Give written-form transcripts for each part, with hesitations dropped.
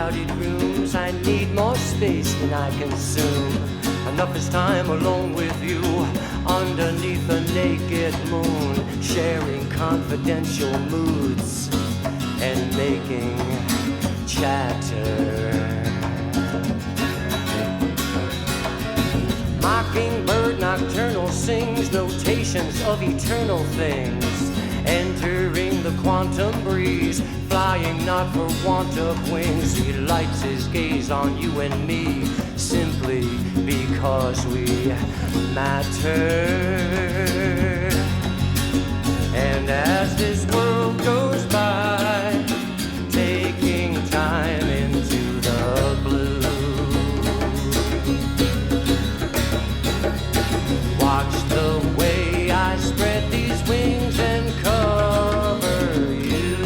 crowded rooms. I need more space than I consume. Enough is time alone with you, underneath a naked moon, sharing confidential moods and making chatter. Mockingbird nocturnal sings notations of eternal things, entering the quantum breeze, flying not for want of wings. He lights his gaze on you and me, simply because we matter. And as this world goes by, taking time into the blue, watch the way I spread these wings and cover you.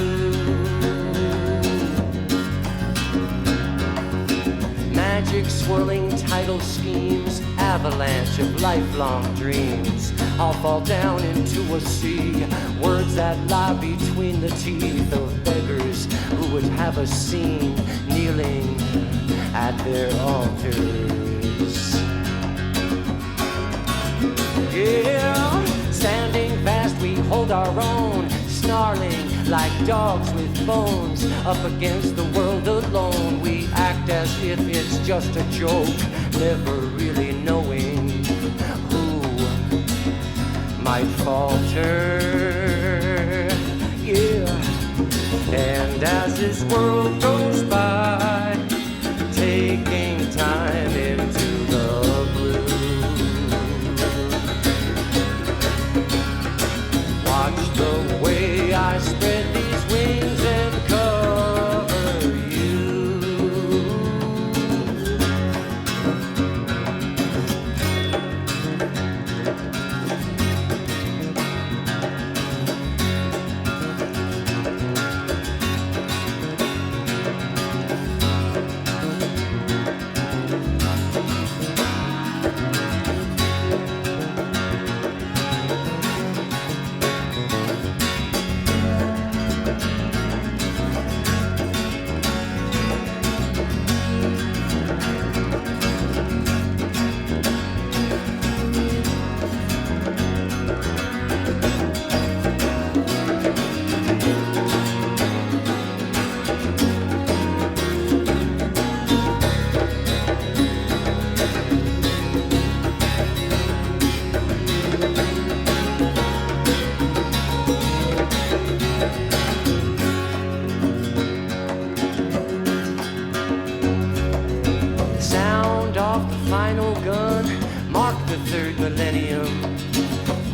Magic swirling tidal schemes, avalanche of lifelong dreams. I'll fall down into a sea, words that lie between the teeth of beggars who would have us seen kneeling at their altars. Yeah, standing fast we hold our own, snarling like dogs with bones. Up against the world alone, we act as if it's just a joke, never really knowing who might falter. Yeah, and as this world goes by, taking time into the blue, watch the way I spread these wings and cover you. Final gun, mark the third millennium.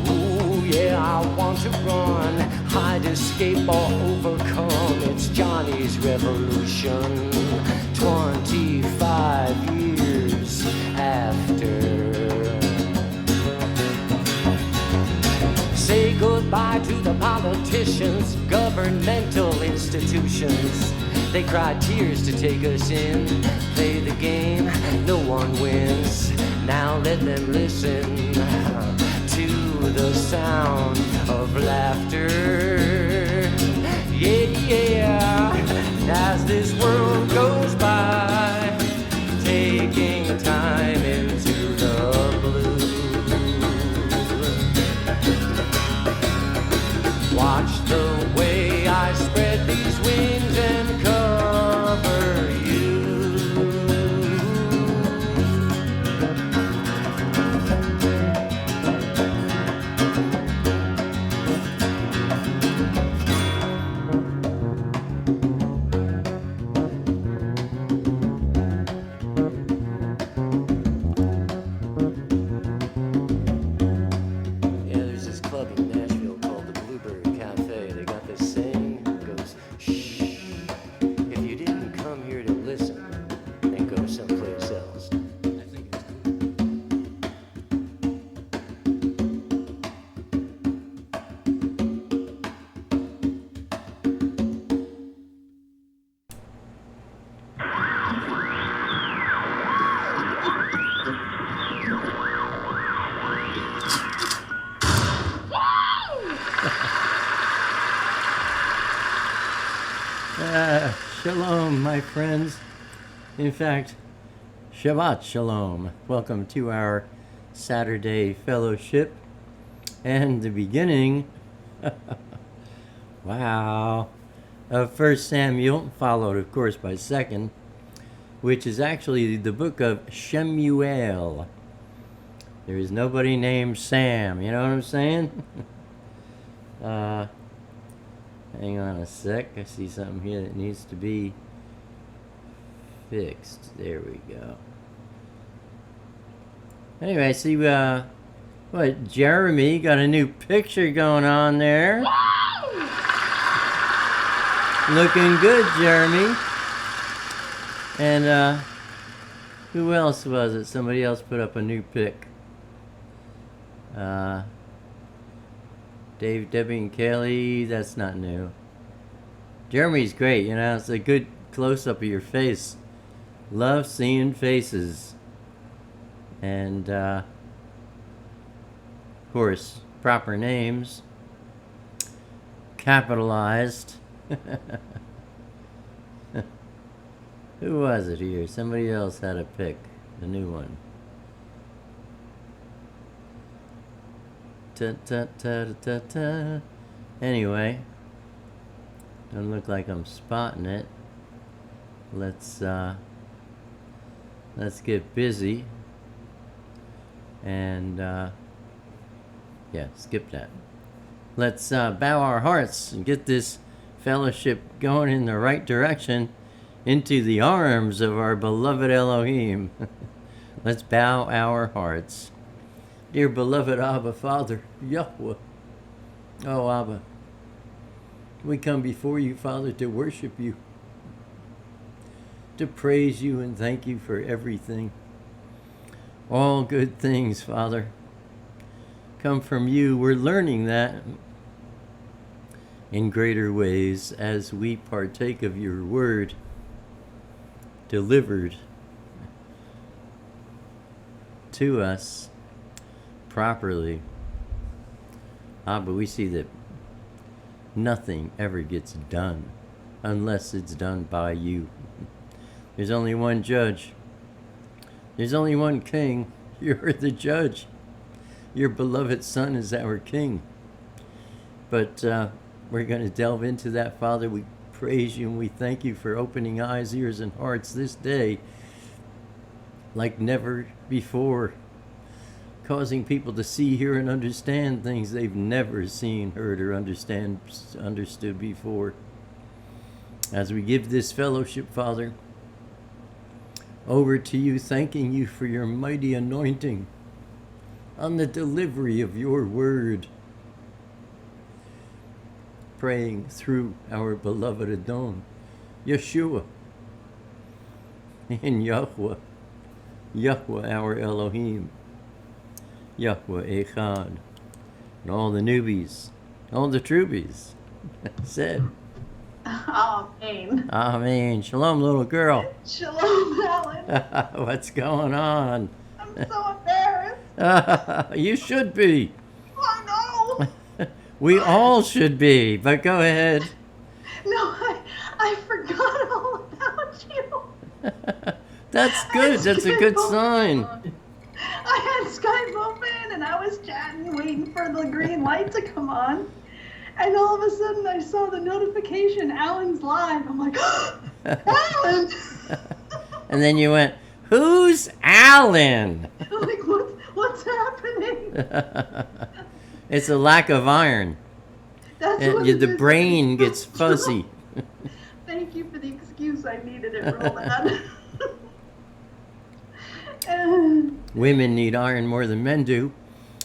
Ooh, yeah, I want to run, hide, escape, or overcome. It's Johnny's revolution, 25 years after. Say goodbye to the politicians, governmental institutions. They cry tears to take us in, play the game, no one wins. Now let them listen to the sound of laughter. Yeah, yeah, as this world goes by, taking time into the blue. Watch the way I spread these wings and cover you. Shalom, my friends. In fact, Shabbat Shalom. Welcome to our Saturday fellowship and the beginning, wow, of 1 Samuel, followed, of course, by 2nd, which is actually the book of Shemu'el. There is nobody named Sam, you know what I'm saying? Hang on a sec. I see something here that needs to be fixed. There we go. Anyway, I see what, Jeremy got a new picture going on there. Looking good, Jeremy. And who else was it? Somebody else put up a new pic. Dave, Debbie, and Kelly, that's not new. Jeremy's great, you know, it's a good close-up of your face. Love seeing faces. And, of course, proper names. Capitalized. Who was it here? Somebody else had a pic. A new one. Ta-ta-ta-ta-ta. Anyway, doesn't look like I'm spotting it. Let's get busy. And yeah, skip that. Let's bow our hearts and get this fellowship going in the right direction into the arms of our beloved Elohim. Let's bow our hearts. Dear beloved Abba, Father, Yahweh, oh Abba, we come before you, Father, to worship you, to praise you and thank you for everything. All good things, Father, come from you. We're learning that in greater ways as we partake of your word delivered to us properly. But we see that nothing ever gets done unless it's done by you. There's only one judge. There's only one king. You're the judge. Your beloved Son is our king. But we're going to delve into that, Father. We praise you and we thank you for opening eyes, ears, and hearts this day like never before, causing people to see, hear, and understand things they've never seen, heard, or understood before. As we give this fellowship, Father, over to you, thanking you for your mighty anointing on the delivery of your word, praying through our beloved Adon, Yeshua, in Yahweh, Yahweh our Elohim, Yahweh Echad, and all the newbies, all the trubies said, Amen. Amen. Shalom, little girl. Shalom, Alan. What's going on? I'm so embarrassed. You should be. I know. We all should be, but go ahead. No, I forgot all about you. That's good. That's a good sign. I had Skype open and I was chatting, waiting for the green light to come on. And all of a sudden I saw the notification, Alan's live. I'm like, Alan! And then you went, who's Alan? I'm like, what's happening? It's a lack of iron. That's what it The is. brain gets fuzzy. Thank you for the excuse. I needed it real bad. Women need iron more than men do.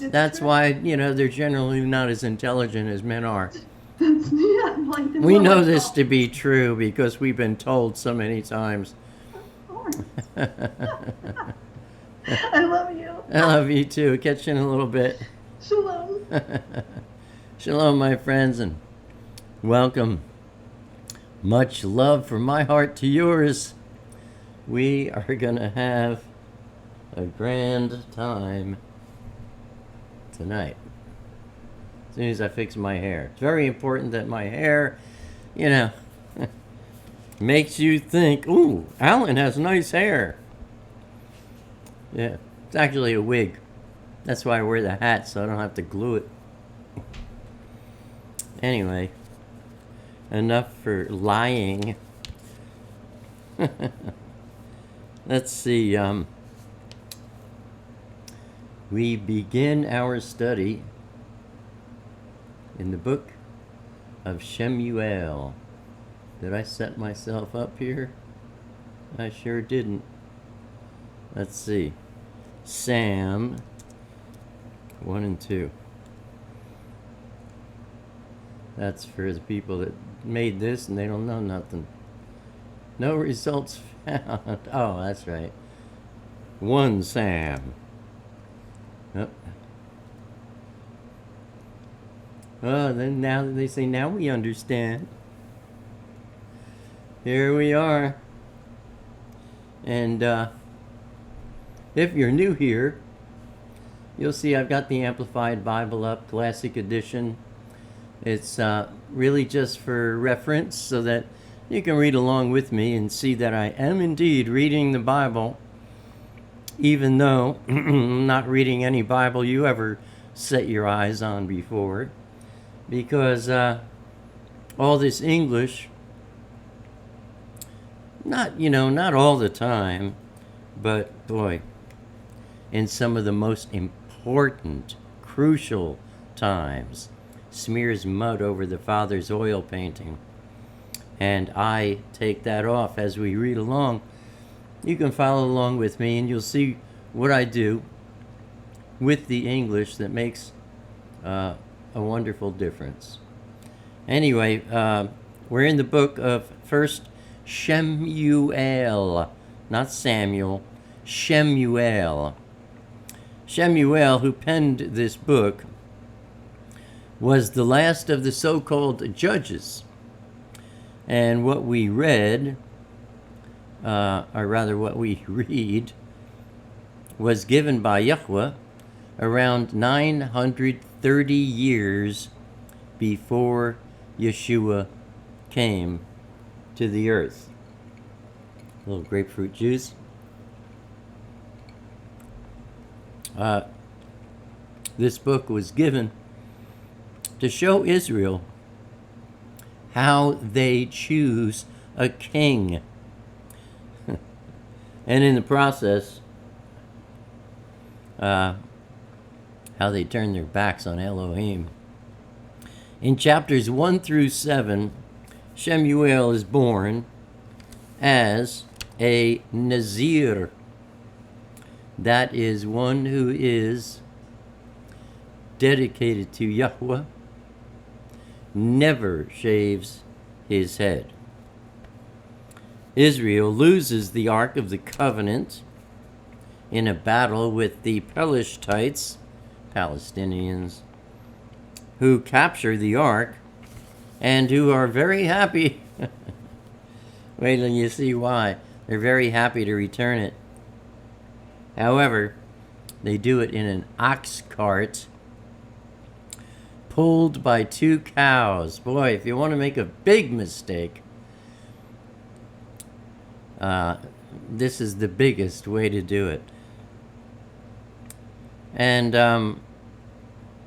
That's why, they're generally not as intelligent as men are. We know this to be true because we've been told so many times. Of course. I love you. I love you too. Catch you in a little bit. Shalom. Shalom, my friends, and welcome. Much love from my heart to yours. We are going to have a grand time tonight. As soon as I fix my hair. It's very important that my hair, makes you think, ooh, Alan has nice hair. Yeah, it's actually a wig. That's why I wear the hat, so I don't have to glue it. Anyway, enough for lying. Let's see. We begin our study in the book of Shemu'el. Did I set myself up here? I sure didn't. Let's see. Sam 1 and 2. That's for the people that made this and they don't know nothing. No results found. Oh, that's right. 1 Sam. Yep. Oh, then now they say, now we understand. Here we are. And if you're new here, you'll see I've got the Amplified Bible up, Classic Edition. It's really just for reference so that you can read along with me and see that I am indeed reading the Bible, even though I'm not reading any Bible you ever set your eyes on before, because all this English, not all the time, but boy, in some of the most important, crucial times, smears mud over the Father's oil painting. And I take that off as we read along. You can follow along with me and you'll see what I do with the English that makes a wonderful difference. Anyway, we're in the book of 1 Shemu'el, not Samuel, Shemu'el. Shemu'el, who penned this book, was the last of the so-called judges. And what we read, or rather what we read, was given by Yahweh around 930 years before Yeshua came to the earth. A little grapefruit juice. This book was given to show Israel how they choose a king. And in the process, how they turn their backs on Elohim. In chapters 1 through 7, Shemu'el is born as a Nazir. That is one who is dedicated to Yahweh, never shaves his head. Israel loses the Ark of the Covenant in a battle with the Pelishtites, Palestinians, who capture the Ark and who are very happy. Wait till you see why. They're very happy to return it. However, they do it in an ox cart pulled by 2 cows. Boy, if you want to make a big mistake, this is the biggest way to do it. And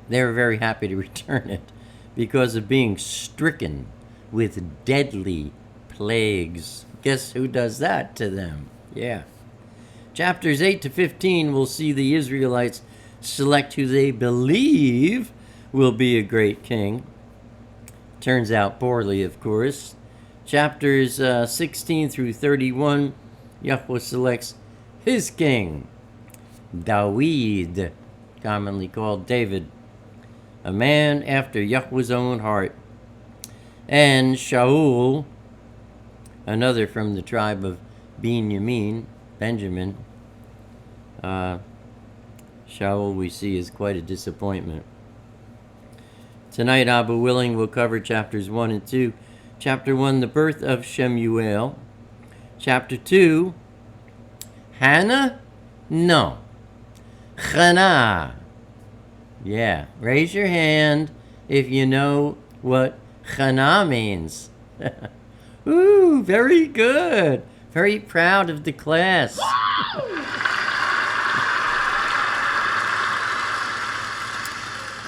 they were very happy to return it because of being stricken with deadly plagues. Guess who does that to them? Yeah. Chapters 8 to 15 will see the Israelites select who they believe will be a great king. Turns out poorly, of course. Chapters 16 through 31, Yahweh selects his king, Dawid, commonly called David, a man after Yahweh's own heart, and Shaul, another from the tribe of Benjamin. Shaul, we see, is quite a disappointment. Tonight, Abba willing, we'll cover chapters 1 and 2. Chapter 1, the birth of Shemu'el. Chapter 2, Hannah? No. Chana. Yeah, raise your hand if you know what Chana means. Ooh, very good. Very proud of the class.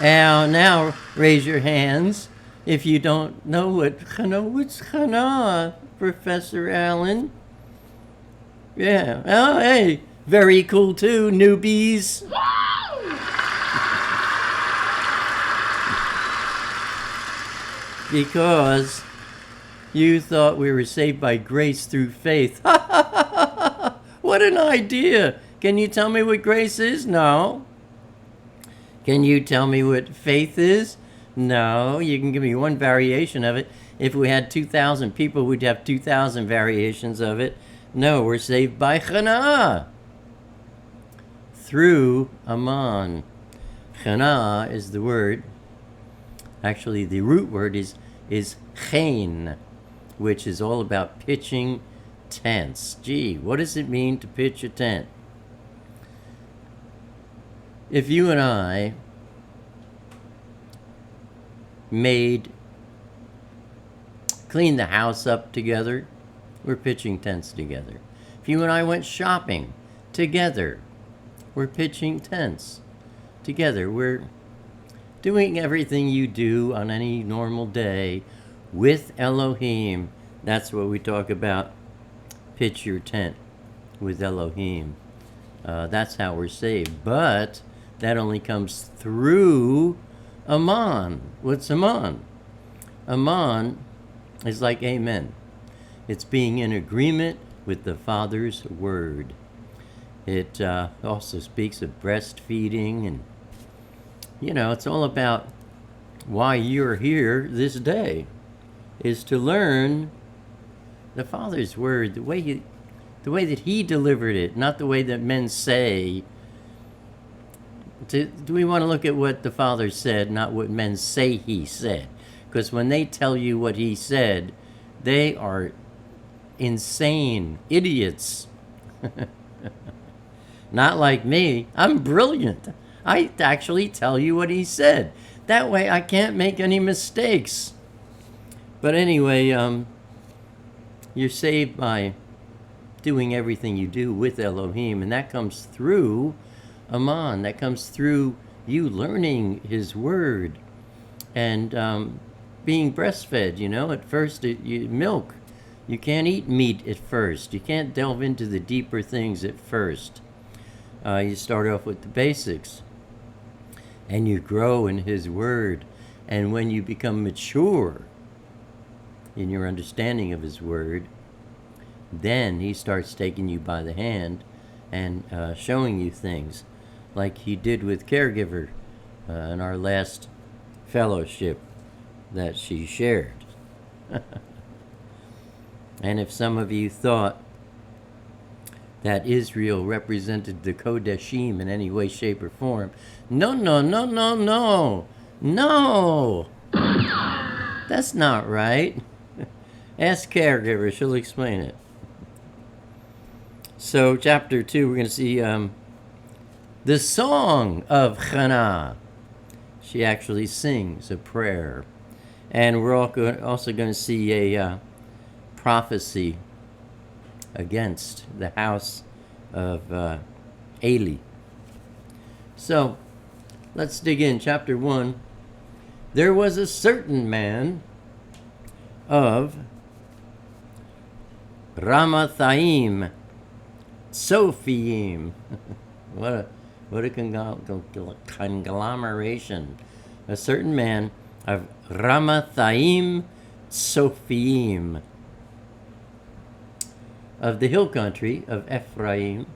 Now raise your hands if you don't know what's Chana, Professor Allen. Yeah. Oh, hey, very cool too, newbies. Because you thought we were saved by grace through faith. What an idea! Can you tell me what grace is? No. Can you tell me what faith is? No. You can give me one variation of it. If we had 2,000 people, we'd have 2,000 variations of it. No, we're saved by Chana. Through Aman. Chana is the word. Actually, the root word is chen, which is all about pitching tents. Gee, what does it mean to pitch a tent? If you and I cleaned the house up together, we're pitching tents together. If you and I went shopping together, we're pitching tents together. We're doing everything you do on any normal day with Elohim. That's what we talk about. Pitch your tent with Elohim. That's how we're saved. But that only comes through Aman. What's Aman? Aman is like amen. It's being in agreement with the Father's word. It also speaks of breastfeeding, and it's all about why you're here this day is to learn the Father's word, the way that He delivered it, not the way that men say. Do we want to look at what the Father said, not what men say He said? Because when they tell you what He said, they are insane idiots. Not like me. I'm brilliant. I actually tell you what He said. That way I can't make any mistakes. But anyway, you're saved by doing everything you do with Elohim, and that comes through Aman. That comes through you learning His word and being breastfed. At first, milk. You can't eat meat at first. You can't delve into the deeper things at first. You start off with the basics, and you grow in His word. And when you become mature in your understanding of His word, then He starts taking you by the hand and showing you things, like He did with Caregiver in our last fellowship that she shared. And if some of you thought that Israel represented the Kodeshim in any way, shape, or form, no. That's not right. Ask Caregiver, she'll explain it. So, chapter 2, we're going to see the song of Chana. She actually sings a prayer. And we're also going to see a prophecy against the house of Eli. So, let's dig in. Chapter 1. There was a certain man of Ramathaim, Sophiim. What a conglomeration. A certain man of Ramathaim, Sophiim, of the hill country of Ephraim,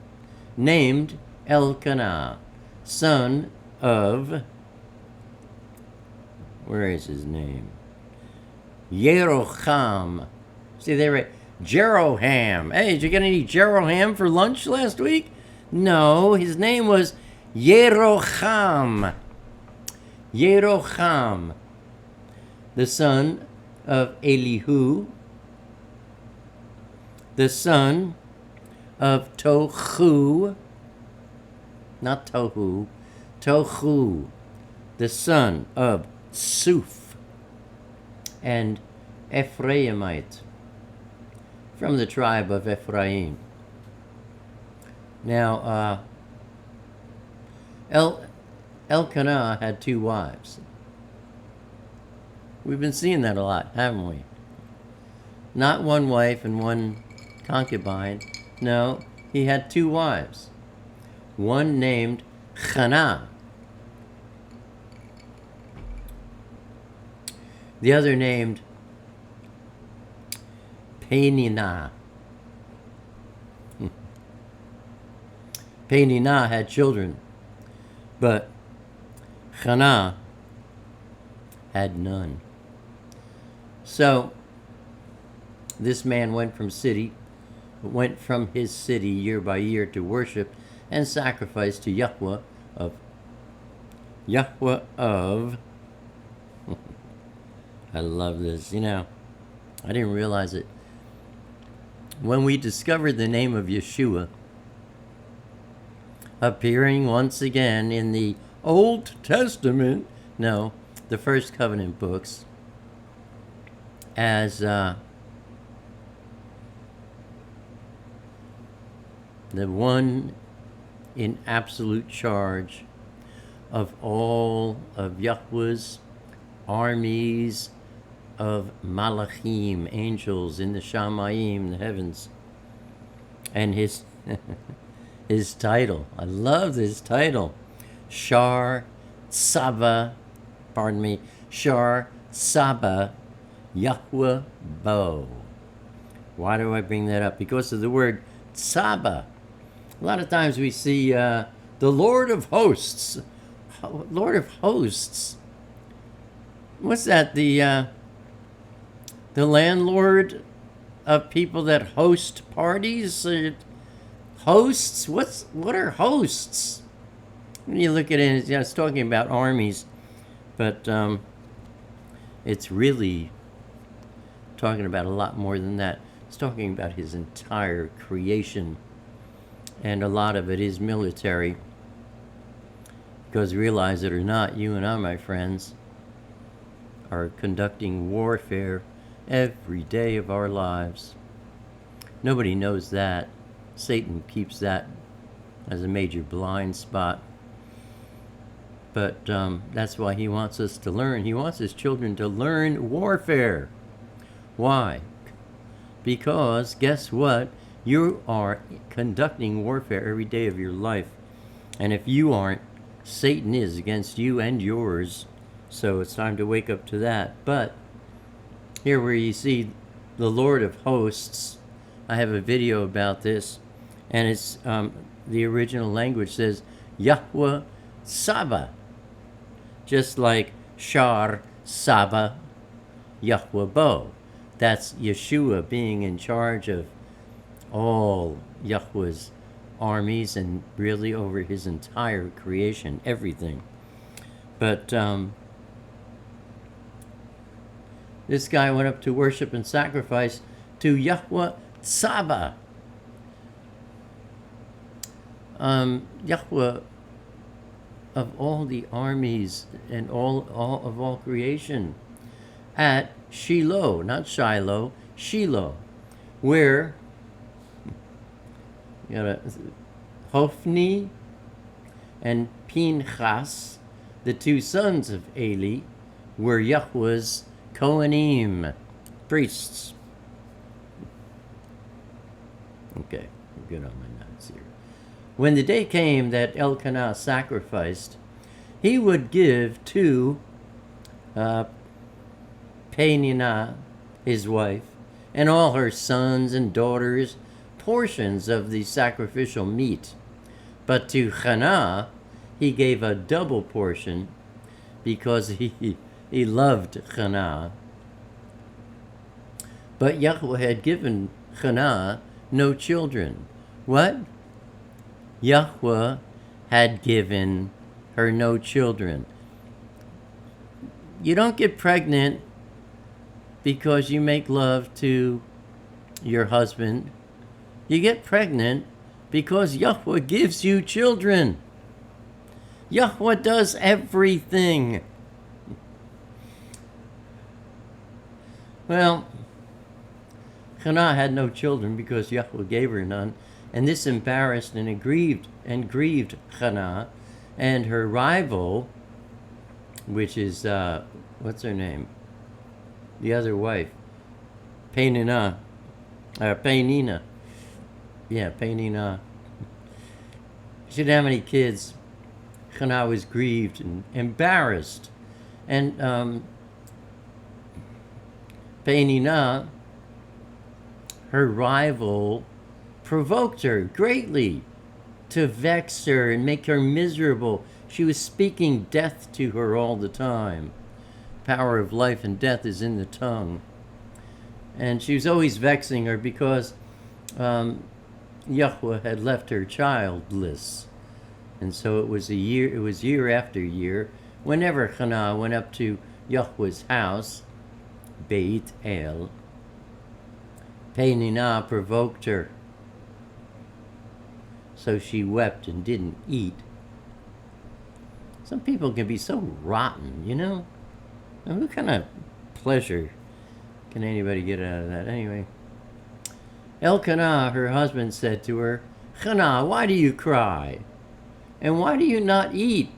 named Elkanah, son of, where is his name? Yeroham. See, they write Jeroham. Hey, did you get any Jeroham for lunch last week? No, his name was Yeroham. Yeroham, the son of Elihu, the son of Tohu, not Tohu, Tohu, the son of Suf, and Ephraimite, from the tribe of Ephraim. Now, Elkanah had 2 wives. We've been seeing that a lot, haven't we? Not 1 wife and 1 concubine. No, he had 2 wives. One named Hannah. The other named Peninnah. Peninnah had children, but Hannah had none. So this man went from his city year by year to worship and sacrifice to Yahweh of I love this. You know, I didn't realize it. When we discovered the name of Yeshua appearing once again in the Old Testament, no, the First Covenant books, as the one in absolute charge of all of Yahweh's armies of Malachim, angels in the Shamayim, the heavens, and his his title. I love this title, Shar Saba, Shar Saba Yahweh Bo. Why do I bring that up? Because of the word Saba. A lot of times we see the Lord of Hosts. Lord of Hosts. What's that? The landlord of people that host parties? Hosts? What are hosts? When you look at it, it's talking about armies, but it's really talking about a lot more than that. It's talking about his entire creation, and a lot of it is military, because realize it or not, you and I, my friends, are conducting warfare every day of our lives. Nobody knows that. Satan keeps that as a major blind spot. But that's why he wants us to learn. He wants his children to learn warfare. Why? Because guess what? You are conducting warfare every day of your life. And if you aren't, Satan is against you and yours. So it's time to wake up to that. But here where you see the Lord of Hosts, I have a video about this, and it's the original language says Yahweh Saba, just like Shar Saba Yahweh Bo. That's Yeshua being in charge of all Yahweh's armies and really over his entire creation, everything. But this guy went up to worship and sacrifice to Yahweh Saba. Yahweh of all the armies and all of all creation, at Shiloh, not Shiloh, Shiloh, where you got Hophni and Pinchas, the 2 sons of Eli, were Yahweh's Cohenim, priests. Okay, we're good on my notes here. When the day came that Elkanah sacrificed, he would give to Peninnah, his wife, and all her sons and daughters portions of the sacrificial meat. But to Hannah he gave a double portion, because he loved Hannah. But Yahweh had given Hannah no children. What? Yahweh had given her no children. You don't get pregnant because you make love to your husband. You get pregnant because Yahweh gives you children. Yahweh does everything. Well, Hannah had no children because Yahweh gave her none, and this embarrassed and grieved Hannah, and her rival, which is what's her name? The other wife, Penina. Yeah, Penina. She didn't have any kids. Hannah was grieved and embarrassed, and Penina, her rival, provoked her greatly to vex her and make her miserable. She was speaking death to her all the time. Power of life and death is in the tongue. And she was always vexing her because Yahweh had left her childless. And so it was year after year, whenever Hannah went up to Yahweh's house, Beit El, Penina provoked her. So she wept and didn't eat. Some people can be so rotten, you know? And what kind of pleasure can anybody get out of that? Anyway, Elkanah, her husband, said to her, Hannah, why do you cry? And why do you not eat?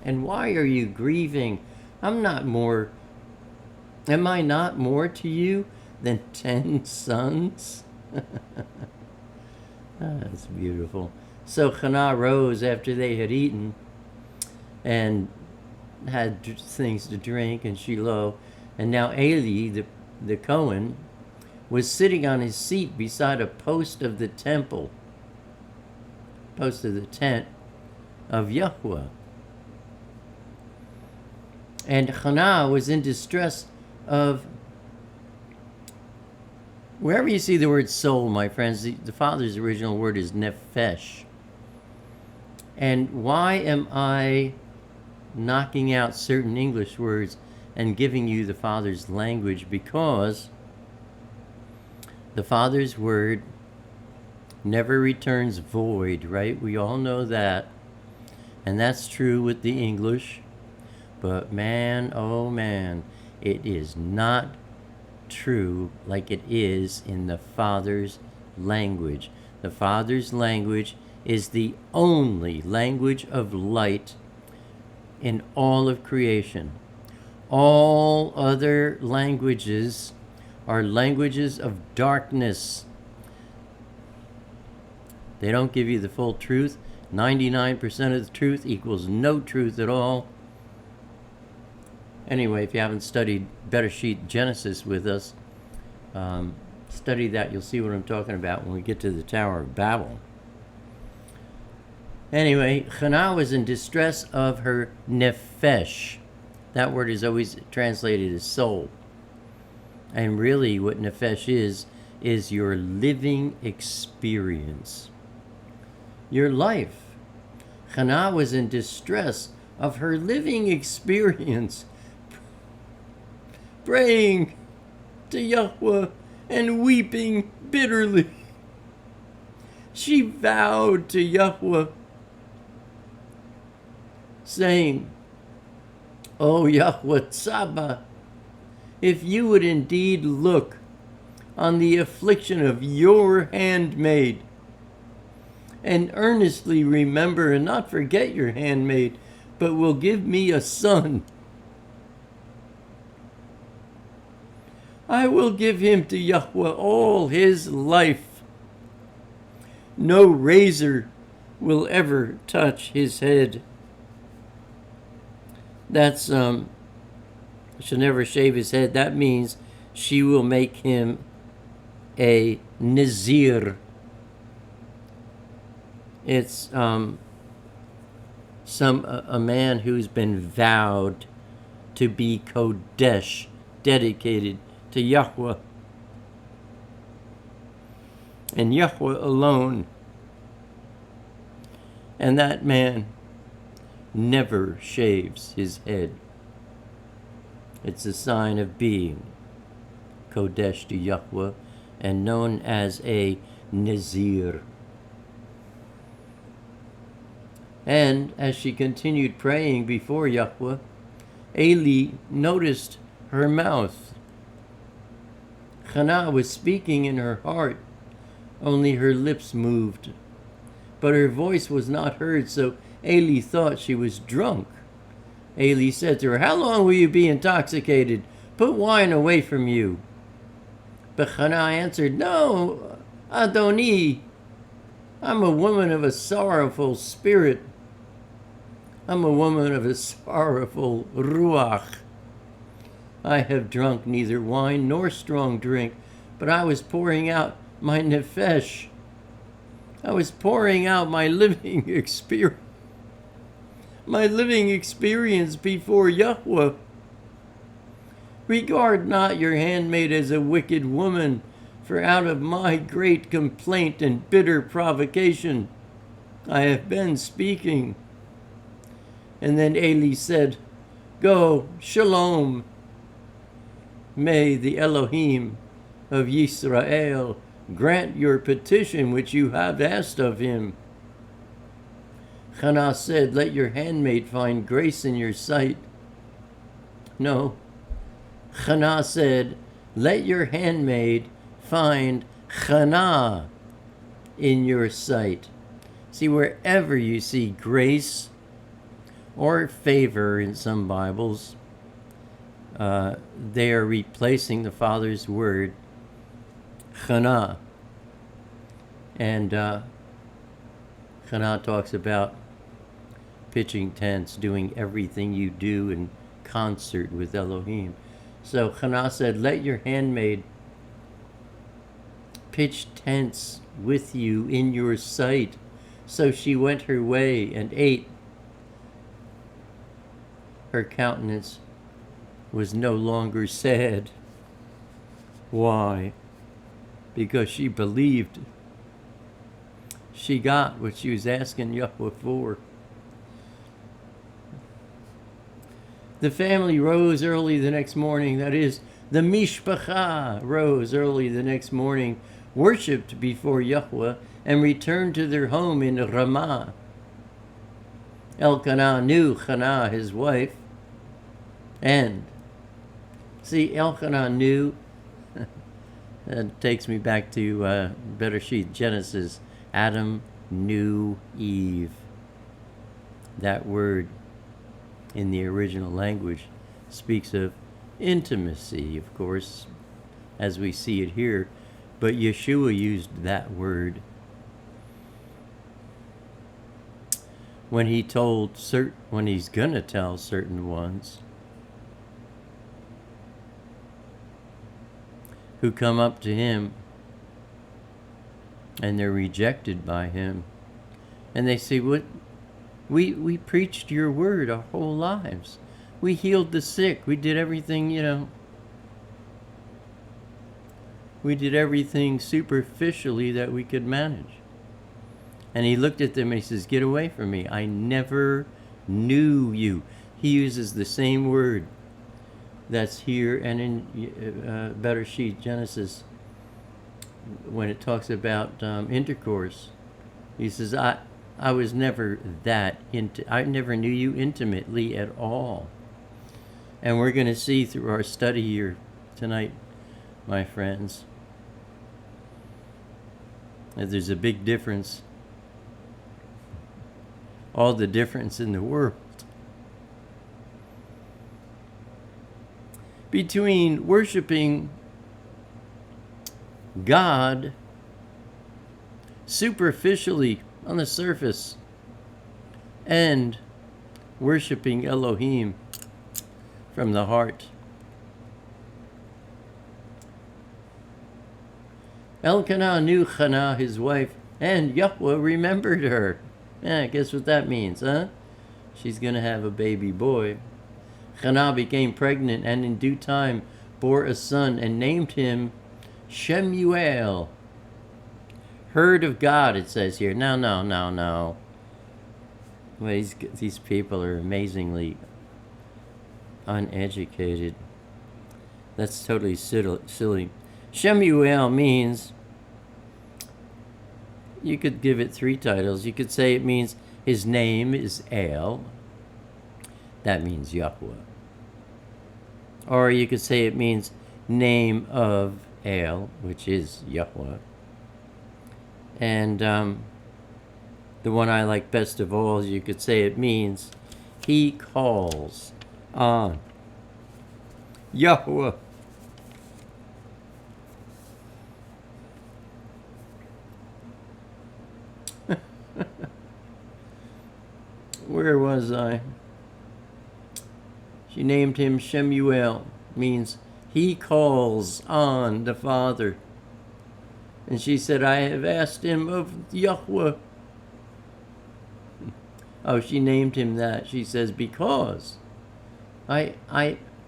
And why are you grieving? Am I not more to you than 10 sons? That's beautiful. So Hannah rose after they had eaten and had things to drink in Shiloh. And now Eli, the Cohen, was sitting on his seat beside a post of the temple, post of the tent of Yahweh. And Hannah was in distress of, wherever you see the word soul, my friends, the Father's original word is nephesh. And why am I knocking out certain English words and giving you the Father's language? Because the Father's word never returns void, right? We all know that. And that's true with the English. But man, oh man, it is not true like it is in the Father's language. The Father's language is the only language of light in all of creation. All other languages are languages of darkness. They don't give you the full truth. 99% of the truth equals no truth at all. Anyway, if you haven't studied Bereshit Genesis with us, study that. You'll see what I'm talking about when we get to the Tower of Babel. Anyway, Hannah was in distress of her nephesh. That word is always translated as soul. And really what nephesh is your living experience. Your life. Hannah was in distress of her living experience, praying to Yahweh and weeping bitterly. She vowed to Yahweh, saying, O Yahweh Tzabah, if you would indeed look on the affliction of your handmaid, and earnestly remember and not forget your handmaid, but will give me a son, I will give him to Yahweh all his life. No razor will ever touch his head. That's, she'll never shave his head. That means she will make him a Nazir. It's a man who's been vowed to be Kodesh, dedicated to Yahweh and Yahweh alone. And that man never shaves his head. It's a sign of being Kodesh to Yahweh and known as a Nazir. And as she continued praying before Yahweh, Eli noticed her mouth. Hannah was speaking in her heart, only her lips moved. But her voice was not heard, so Eli thought she was drunk. Eli said to her, "How long will you be intoxicated? Put wine away from you." But Hannah answered, "No, Adoni, I'm a woman of a sorrowful spirit. I'm a woman of a sorrowful ruach. I have drunk neither wine nor strong drink, but I was pouring out my nefesh. I was pouring out my living experience. My living experience before Yahweh. Regard not your handmaid as a wicked woman, for out of my great complaint and bitter provocation I have been speaking." And then Eli said, "Go, shalom. May the Elohim of Yisrael grant your petition which you have asked of him." Hannah said, "Let your handmaid find grace in your sight." No. Hannah said, "Let your handmaid find Hannah in your sight." See, wherever you see grace or favor in some Bibles, they are replacing the Father's word, Hannah. And Hannah talks about pitching tents, doing everything you do in concert with Elohim. So Hannah said, "Let your handmaid pitch tents with you in your sight." So she went her way and ate. Her countenance was no longer sad. Why? Because she believed. She got what she was asking Yahweh for. The family rose early the next morning. That is, the mishpacha rose early the next morning, worshipped before Yahweh, and returned to their home in Ramah. Elkanah knew Hannah, his wife, and see, Elkanah knew. That takes me back to Bereshit, Genesis. Adam knew Eve. That word in the original language speaks of intimacy, of course, as we see it here. But Yeshua used that word when he told when he's gonna tell certain ones who come up to him and they're rejected by him, and they say, "What? We preached your word our whole lives. We healed the sick. We did everything, we did everything superficially that we could manage." And he looked at them and he says, "Get away from me. I never knew you." He uses the same word that's here and in Bereshit, Genesis, when it talks about intercourse. He says, I was never I never knew you intimately at all. And we're going to see through our study here tonight, my friends, that there's a big difference. All the difference in the world between worshiping God superficially on the surface and worshiping Elohim from the heart. Elkanah knew Hannah, his wife, and Yahweh remembered her. Yeah, guess what that means, huh? She's going to have a baby boy. Hannah became pregnant and in due time bore a son and named him Shemu'el. Heard of God, it says here. No. Well, these people are amazingly uneducated. That's totally silly. Shemu'el means, you could give it three titles. You could say it means his name is El. That means Yahweh. Or you could say it means name of Shemu'el, which is Yahweh. And the one I like best of all, you could say it means he calls on Yahweh. Where was I? She named him Shemu'el, means he calls on the Father. And she said, I have asked him of Yahweh. Oh, she named him that. She says, because I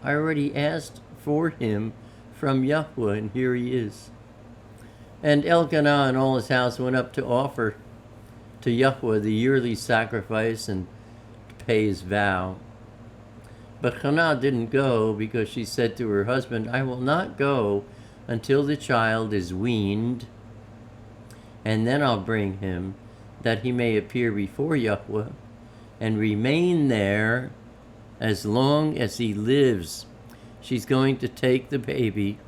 already asked for him from Yahweh, and here he is. And Elkanah and all his house went up to offer to Yahweh the yearly sacrifice and pay his vow. But Hannah didn't go because she said to her husband, I will not go until the child is weaned, and then I'll bring him, that he may appear before Yahweh and remain there as long as he lives. She's going to take the baby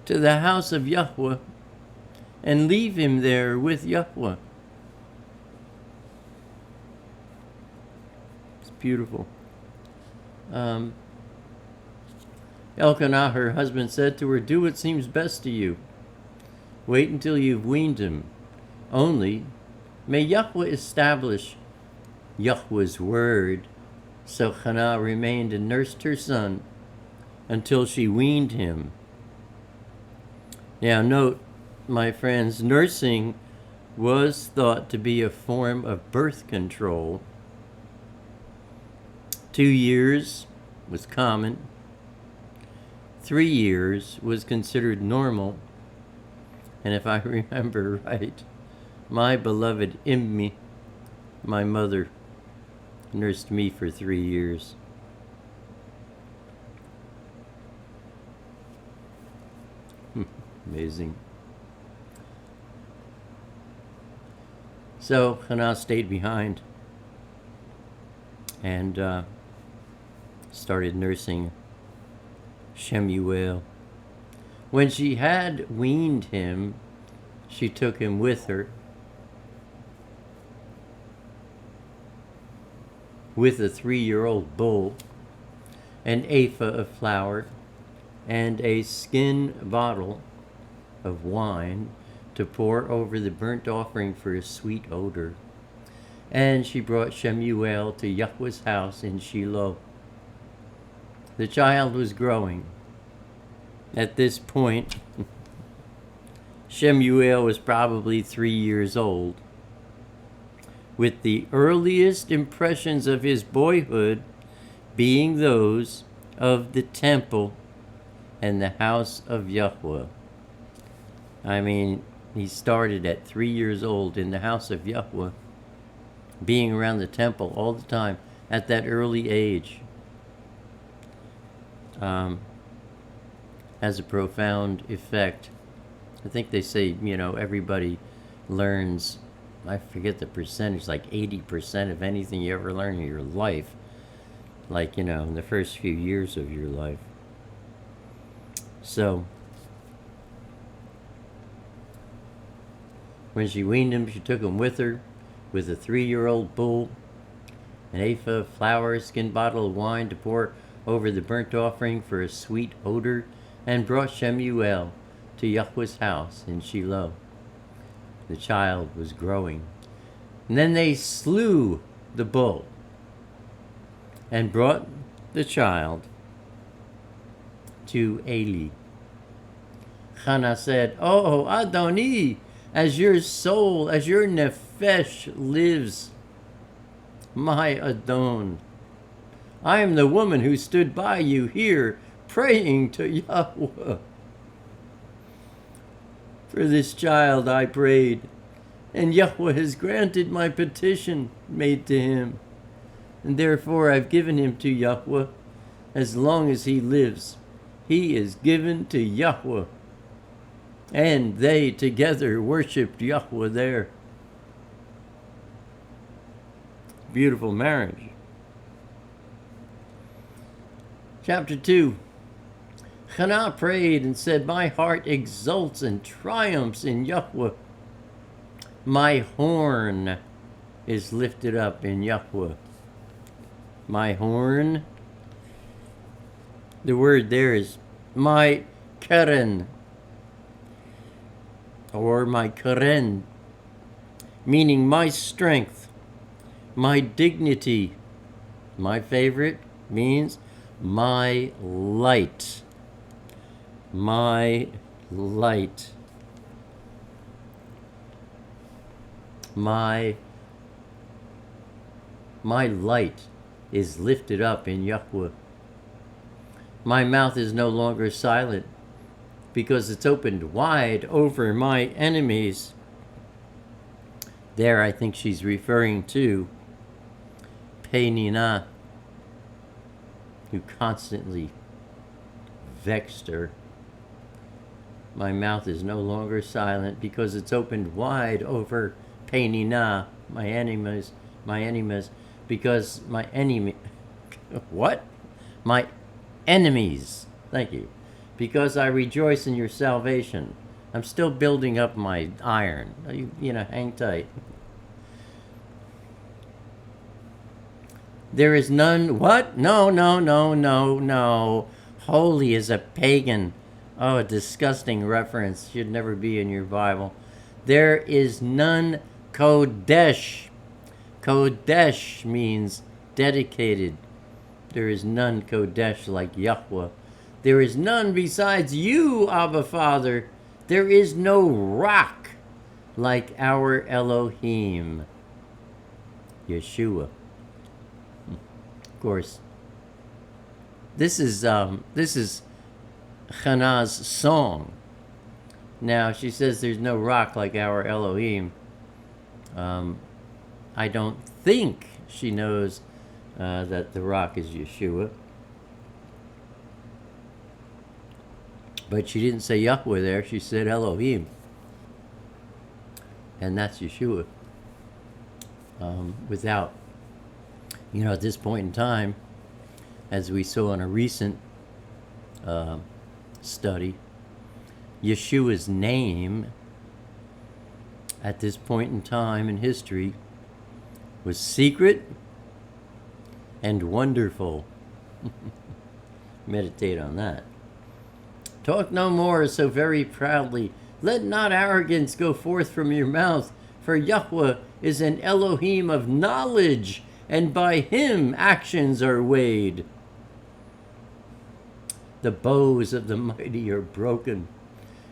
to the house of Yahweh and leave him there with Yahweh. It's beautiful. Elkanah, her husband, said to her, do what seems best to you. Wait until you've weaned him. Only, may Yahweh establish Yahweh's word. So Hannah remained and nursed her son until she weaned him. Now note, my friends, nursing was thought to be a form of birth control. 2 years was common. 3 years was considered normal. And if I remember right, my beloved Immi, my mother, nursed me for 3 years. Amazing. So Hannah stayed behind and started nursing Shemu'el. When she had weaned him, she took him with her, with a 3-year-old bull, an ephah of flour, and a skin bottle of wine to pour over the burnt offering for a sweet odor. And she brought Shemu'el to Yahweh's house in Shiloh. The child was growing. At this point, Shemu'el was probably 3 years old, with the earliest impressions of his boyhood being those of the temple and the house of Yahweh. I mean, he started at 3 years old in the house of Yahweh, being around the temple all the time at that early age. Has a profound effect. I think they say, everybody learns, I forget the percentage, like 80% of anything you ever learn in your life, like, in the first few years of your life. So, when she weaned him, she took him with her, with a 3-year-old bull, an ephah of flour, a skin bottle of wine to pour over the burnt offering for a sweet odor, and brought Shemu'el to Yahweh's house in Shiloh. The child was growing. And then they slew the bull and brought the child to Eli. Hannah said, Oh, Adoni, as your soul, as your nefesh lives, my Adon, I am the woman who stood by you here praying to Yahweh. For this child I prayed, and Yahweh has granted my petition made to him. And therefore I've given him to Yahweh. As long as he lives, he is given to Yahweh. And they together worshiped Yahweh there. Beautiful marriage. Chapter 2. Hannah prayed and said, my heart exults and triumphs in Yahweh. My horn is lifted up in Yahweh. My horn. The word there is my keren, or my keren, meaning my strength, my dignity. My favorite means my light. My light. My light is lifted up in Yahweh. My mouth is no longer silent because it's opened wide over my enemies. There, I think she's referring to Penina, who constantly vexed her. My mouth is no longer silent because it's opened wide over Penina, my enemies, because my enemy, what? My enemies, thank you, because I rejoice in your salvation. I'm still building up my iron. You know, hang tight. There is none, what? No. Holy is a pagan. Oh, a disgusting reference. Should never be in your Bible. There is none Kodesh. Kodesh means dedicated. There is none Kodesh like Yahweh. There is none besides you, Abba Father. There is no rock like our Elohim. Yeshua. Of course, this is Hannah's song. Now, she says there's no rock like our Elohim. I don't think she knows that the rock is Yeshua. But she didn't say Yahweh there. She said Elohim. And that's Yeshua. Without, at this point in time, as we saw in a recent study, Yeshua's name at this point in time in history was secret and wonderful. Meditate on that. Talk no more so very proudly. Let not arrogance go forth from your mouth, for Yahweh is an Elohim of knowledge, and by him actions are weighed. The bows of the mighty are broken,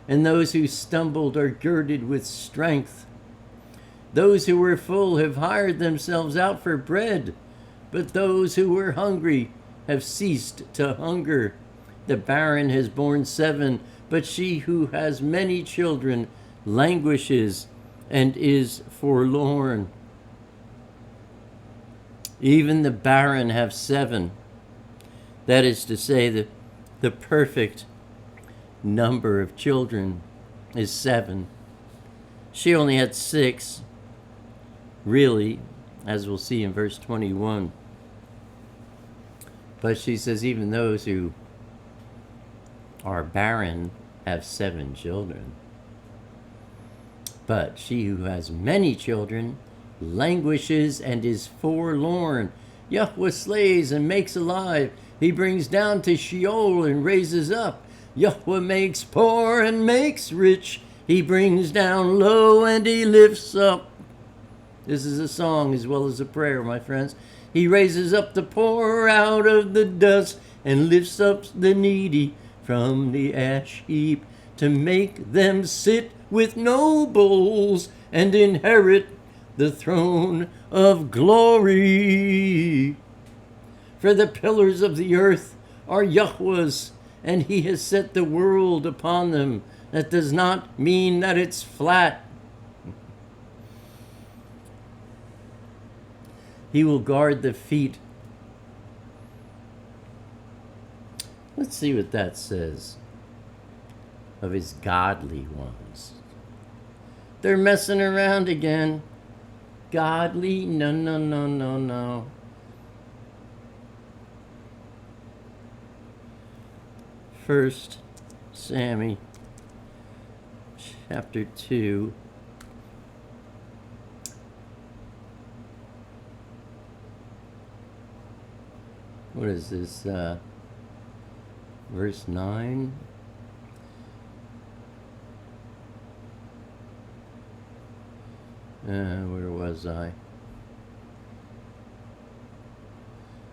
and those who stumbled are girded with strength. Those who were full have hired themselves out for bread, but those who were hungry have ceased to hunger. The barren has borne 7, but she who has many children languishes and is forlorn. Even the barren have 7. That is to say, the perfect number of children is 7. She only had 6, really, as we'll see in verse 21. But she says even those who are barren have 7 children. But she who has many children languishes and is forlorn. Yahweh slays and makes alive. He brings down to Sheol and raises up. Yahweh makes poor and makes rich. He brings down low and he lifts up. This is a song as well as a prayer, my friends. He raises up the poor out of the dust and lifts up the needy from the ash heap, to make them sit with nobles and inherit the throne of glory. For the pillars of the earth are Yahweh's, and he has set the world upon them. That does not mean that it's flat. He will guard the feet. Let's see what that says of his godly ones. They're messing around again. Godly? No. 1 Samuel chapter 2. What is this? Verse 9. Where was I?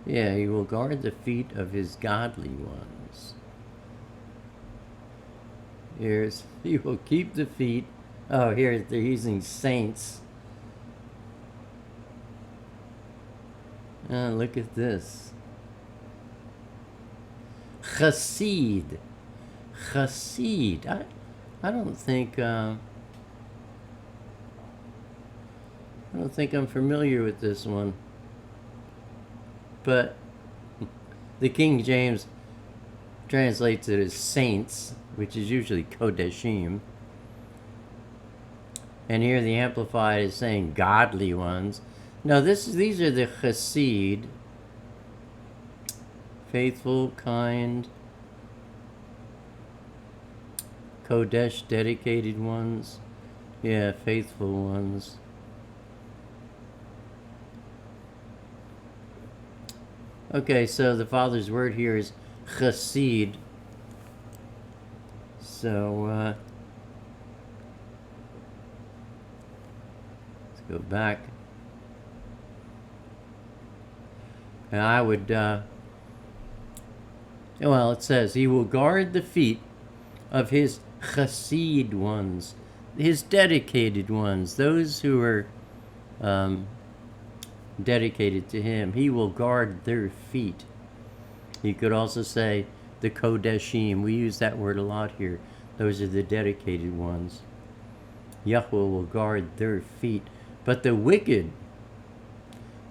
Yeah, he will guard the feet of his godly ones. He will keep the feet. Oh, here they're using saints. Look at this. Chassid. Chassid. I don't think I'm familiar with this one. But the King James translates it as saints, which is usually Kodeshim. And here the Amplified is saying godly ones. No, these are the Chassid. Faithful, kind, Kodesh, dedicated ones. Yeah, faithful ones. Okay, so the Father's word here is Chassid. So, let's go back. And I would, well, it says, he will guard the feet of his Chassid ones, his dedicated ones, those who are dedicated to him. He will guard their feet. You could also say the Kodeshim. We use that word a lot here. Those are the dedicated ones. Yahweh will guard their feet. But the wicked,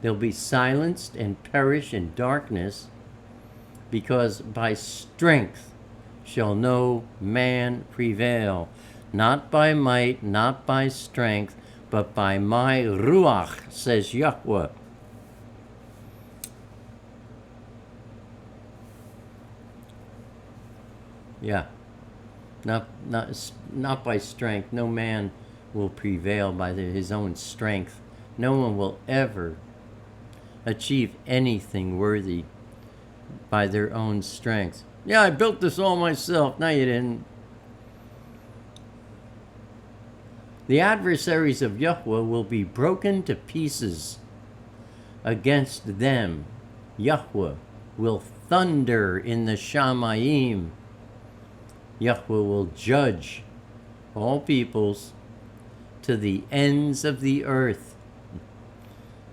they'll be silenced and perish in darkness, because by strength shall no man prevail. Not by might, not by strength, but by my Ruach, says Yahweh. Yeah. Not by strength. No man will prevail by his own strength. No one will ever achieve anything worthy by their own strength. Yeah, I built this all myself. No, you didn't. The adversaries of Yahweh will be broken to pieces. Against them, Yahweh will thunder in the Shamayim. Yahweh will judge all peoples to the ends of the earth.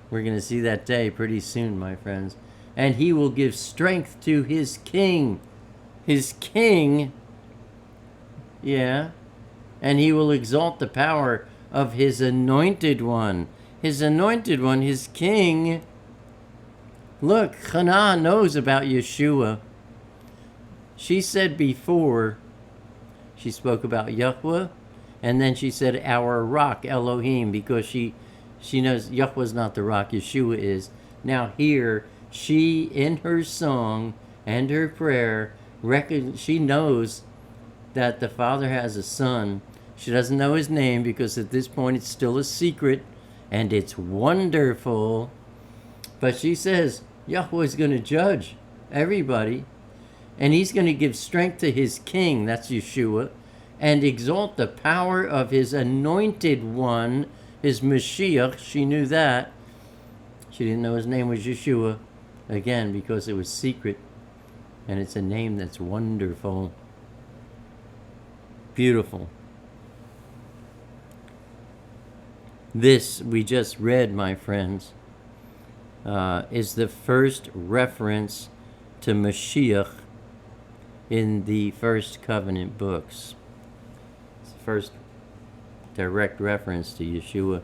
We're going to see that day pretty soon, my friends. And he will give strength to his king. His king, yeah. And he will exalt the power of his anointed one. His anointed one, his king. Look, Hannah knows about Yeshua. She said before, she spoke about Yahweh, and then she said our rock, Elohim, because she knows Yahweh's not the rock, Yeshua is. Now here, she, in her song and her prayer, she knows that the Father has a son. She doesn't know his name because at this point it's still a secret, and it's wonderful. But she says Yahweh is going to judge everybody, and he's going to give strength to his king, that's Yeshua, and exalt the power of his anointed one, his Mashiach. She knew that. She didn't know his name was Yeshua, again, because it was secret, and it's a name that's wonderful, beautiful. This we just read, my friends, is the first reference to Mashiach in the First Covenant books. It's the first direct reference to Yeshua.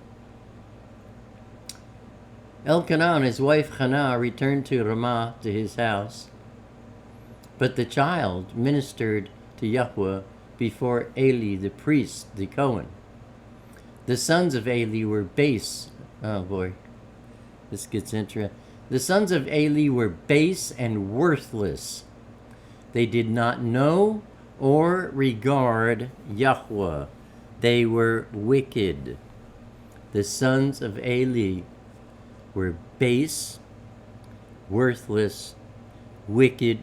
Elkanah and his wife Hannah returned to Ramah to his house, but the child ministered to Yahweh before Eli the priest, the Cohen. The sons of Eli were base. Oh boy, this gets interesting. The sons of Eli were base and worthless. They did not know or regard Yahweh. They were wicked. The sons of Eli were base, worthless, wicked,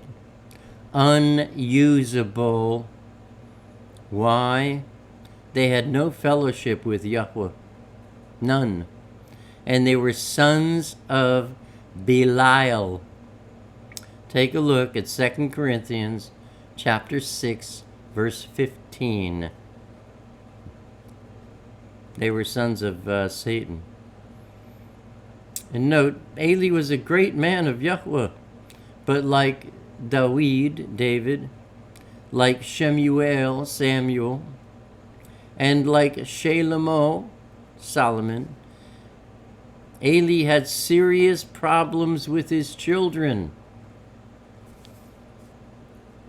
unusable. Why? They had no fellowship with Yahweh. None. And they were sons of Belial. Take a look at 2 Corinthians chapter 6, verse 15. They were sons of Satan. And note, Eli was a great man of Yahweh, but like David, like Shemu'el, Samuel, and like Shalomo, Solomon, Eli had serious problems with his children.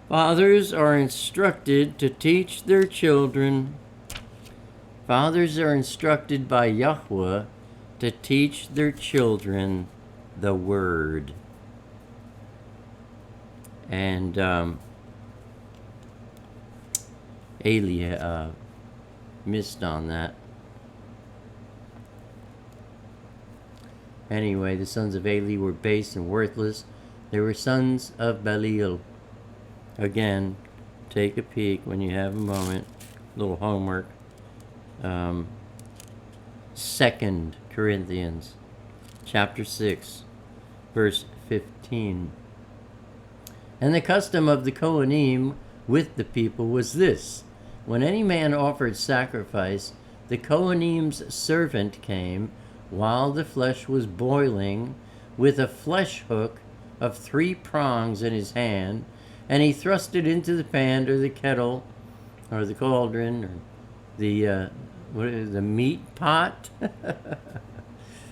Fathers are instructed to teach their children. Fathers are instructed by Yahweh to teach their children the word. And Eli missed on that. Anyway, the sons of Eli were base and worthless. They were sons of Belial. Again, take a peek when you have a moment. A little homework. 2 Corinthians chapter 6, verse 15. And the custom of the Cohenim with the people was this: when any man offered sacrifice, the Cohenim's servant came while the flesh was boiling, with a flesh hook of 3 prongs in his hand, and he thrust it into the pan or the kettle or the cauldron or the meat pot.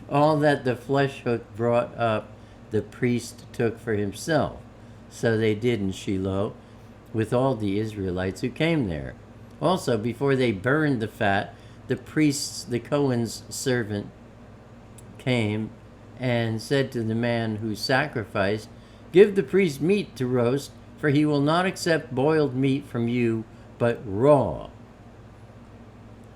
All that the flesh hook brought up, the priest took for himself. So they did in Shiloh with all the Israelites who came there. Also, before they burned the fat, the priests, the Cohen's servant, came and said to the man who sacrificed, "Give the priest meat to roast, for he will not accept boiled meat from you, but raw."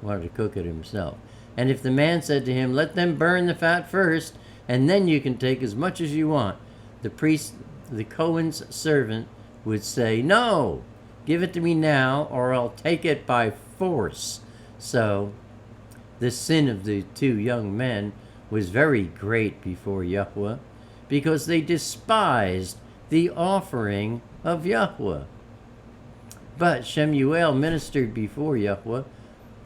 Wanted to cook it himself. And if the man said to him, "Let them burn the fat first, and then you can take as much as you want," the priest, the Cohen's servant, would say, "No, give it to me now, or I'll take it by force." So the sin of the 2 young men was very great before Yahweh, because they despised the offering of Yahweh. But Shemu'el ministered before Yahweh,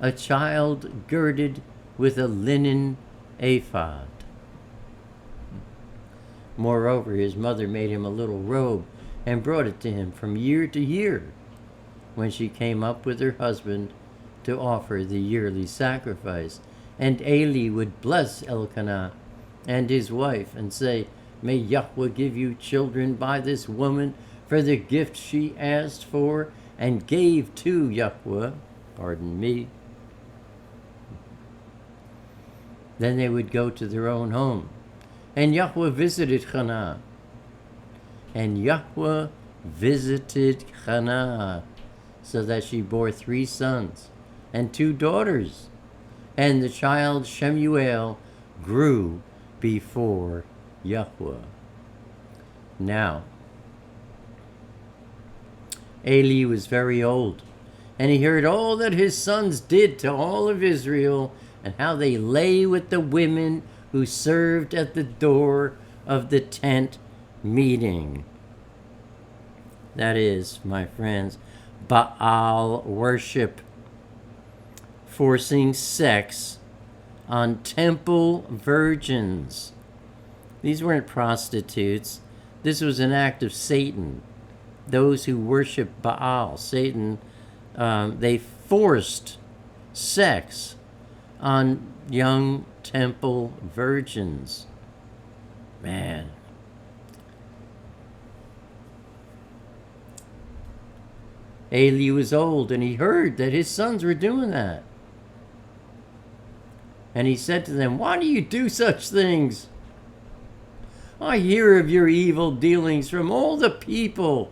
a child girded with a linen ephod. Moreover, his mother made him a little robe and brought it to him from year to year, when she came up with her husband to offer the yearly sacrifice. And Eli would bless Elkanah and his wife and say, "May Yahweh give you children by this woman for the gift she asked for and gave to Yahweh." Pardon me. Then they would go to their own home. And Yahweh visited Hannah. And Yahweh visited Hannah, so that she bore 3 sons and 2 daughters. And the child Shemu'el grew before Yahweh. Now, Eli was very old, and he heard all that his sons did to all of Israel, and how they lay with the women who served at the door of the tent meeting. That is, my friends, Baal worship, forcing sex on temple virgins. These weren't prostitutes. This was an act of Satan. Those who worship Baal, Satan, they forced sex on young temple virgins. Man. Eli was old, and he heard that his sons were doing that. And he said to them, "Why do you do such things? I hear of your evil dealings from all the people.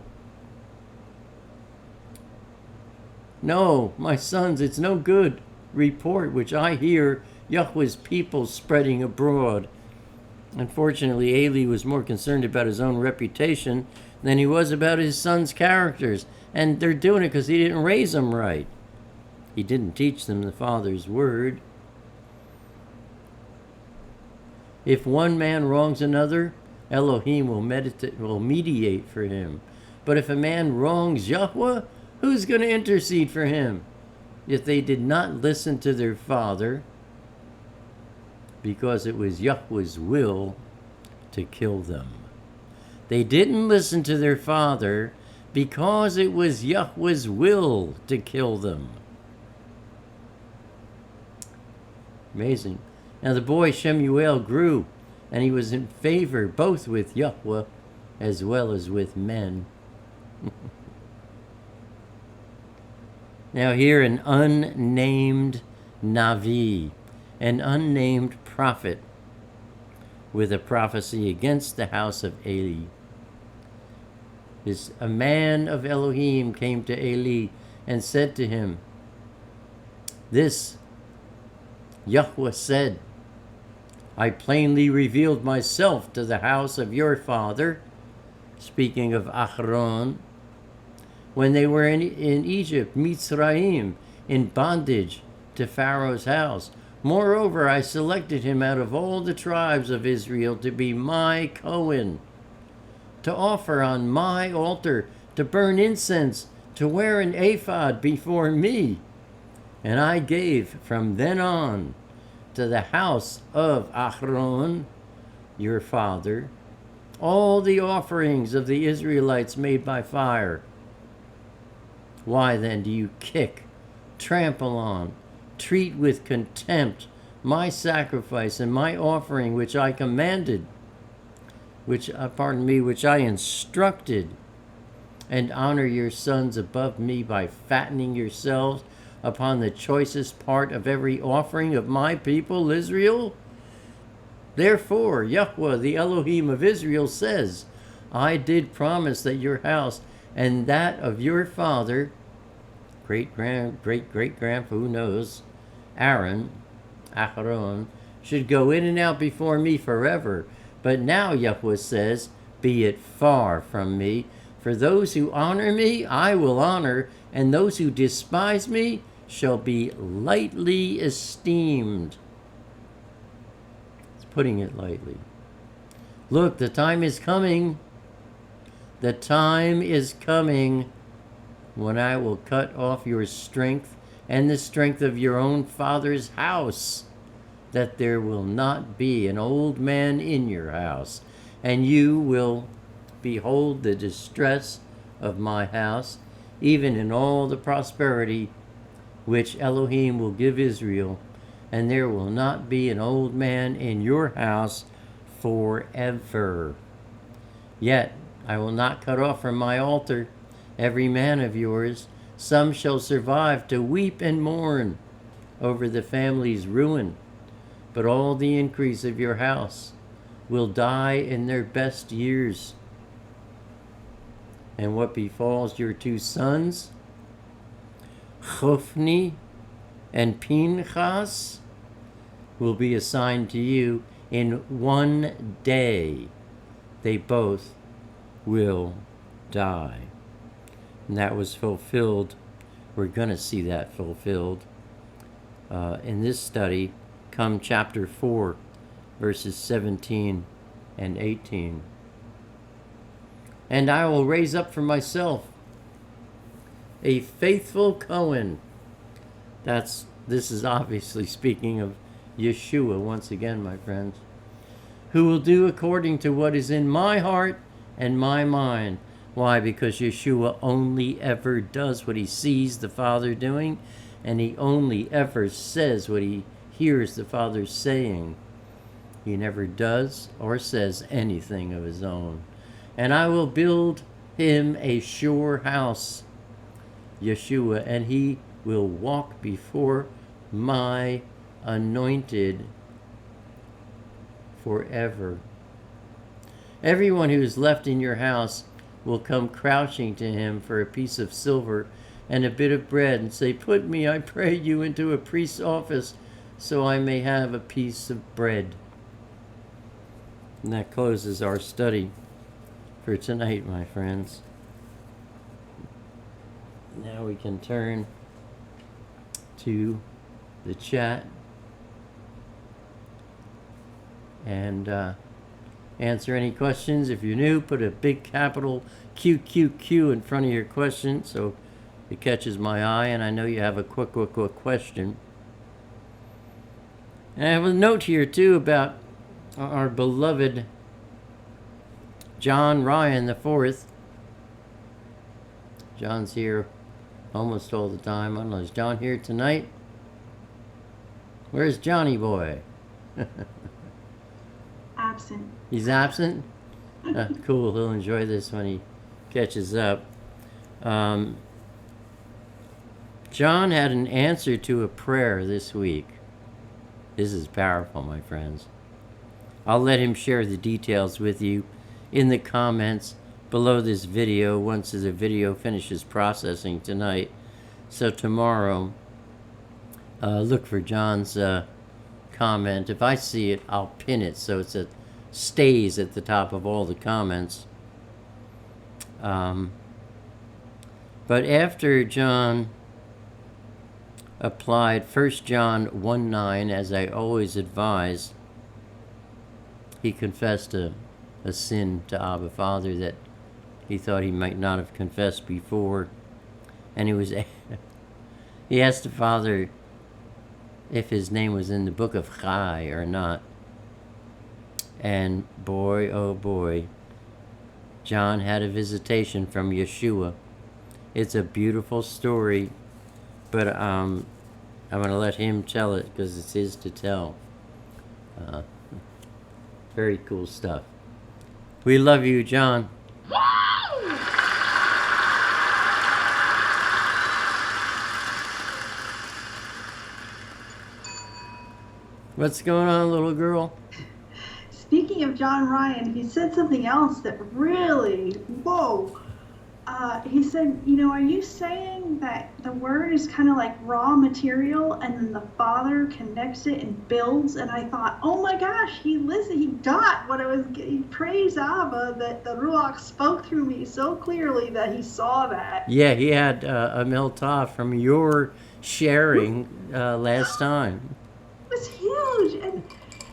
No, my sons, it's no good report which I hear Yahweh's people spreading abroad. Unfortunately, Eli was more concerned about his own reputation than he was about his son's characters. And they're doing it because he didn't raise them right. He didn't teach them the Father's word. If one man wrongs another, Elohim will mediate for him. But if a man wrongs Yahweh, who's going to intercede for him? If they did not listen to their father, because it was Yahweh's will to kill them. They didn't listen to their father because it was Yahweh's will to kill them. Amazing. Now the boy Shemu'el grew, and he was in favor both with Yahweh as well as with men. Now here an unnamed Navi, an unnamed prophet, with a prophecy against the house of Eli. A man of Elohim came to Eli and said to him, "This Yahweh said, I plainly revealed myself to the house of your father," speaking of Aharon, "when they were in Egypt, Mitzrayim, in bondage to Pharaoh's house. Moreover, I selected him out of all the tribes of Israel to be my Cohen, to offer on my altar, to burn incense, to wear an ephod before me. And I gave from then on to the house of Aharon, your father, all the offerings of the Israelites made by fire. Why then do you kick, trample on, treat with contempt my sacrifice and my offering which I commanded, which I instructed, and honor your sons above me by fattening yourselves upon the choicest part of every offering of my people Israel? Therefore, Yahweh, the Elohim of Israel, says, I did promise that your house and that of your father, great-great-grandpa, who knows, Aharon, should go in and out before me forever. But now, Yahweh says, be it far from me. For those who honor me, I will honor, and those who despise me shall be lightly esteemed. It's putting it lightly. Look, the time is coming. The time is coming when I will cut off your strength and the strength of your own father's house, that there will not be an old man in your house, and you will behold the distress of my house, even in all the prosperity which Elohim will give Israel, and there will not be an old man in your house forever. Yet I will not cut off from my altar every man of yours. Some shall survive to weep and mourn over the family's ruin, but all the increase of your house will die in their best years. And what befalls your two sons, Hophni and Pinchas, will be assigned to you in one day. They both will die. And that was fulfilled. We're going to see that fulfilled in this study come chapter 4, verses 17 and 18. And I will raise up for myself a faithful Cohen. This is obviously speaking of Yeshua once again, my friends, who will do according to what is in my heart and my mind. Why? Because Yeshua only ever does what he sees the Father doing, and he only ever says what he hears the Father saying. He never does or says anything of his own. And I will build him a sure house, Yeshua, and he will walk before my anointed forever. Everyone who is left in your house will come crouching to him for a piece of silver, and a bit of bread and say, "Put me, I pray you, into a priest's office so I may have a piece of bread." And that closes our study for tonight, my friends. Now we can turn to the chat and answer any questions. If you're new, put a big capital QQQ in front of your question so it catches my eye, and I know you have a quick question. And I have a note here too about our beloved John Ryan IV. John's here almost all the time. I don't know, is John here tonight? Where's Johnny boy? Absent. He's absent? Cool, he'll enjoy this when he catches up. John had an answer to a prayer this week. This is powerful, my friends. I'll let him share the details with you in the comments below this video once the video finishes processing tonight. So tomorrow, look for John's comment. If I see it, I'll pin it so it stays at the top of all the comments. But after John applied 1 John 1:9, as I always advise, he confessed a sin to Abba Father that he thought he might not have confessed before. And he asked the Father if his name was in the book of Chai or not. And boy, oh boy, John had a visitation from Yeshua. It's a beautiful story, but I'm going to let him tell it because it's his to tell. Very cool stuff. We love you, John. What's going on, little girl? Speaking of John Ryan, he said something else that really, whoa. He said, are you saying that the word is kind of like raw material and then the Father connects it and builds? And I thought, oh my gosh, he got what I was getting. Praise Abba that the Ruach spoke through me so clearly that he saw that. Yeah, he had a miltah from your sharing last time. It was huge.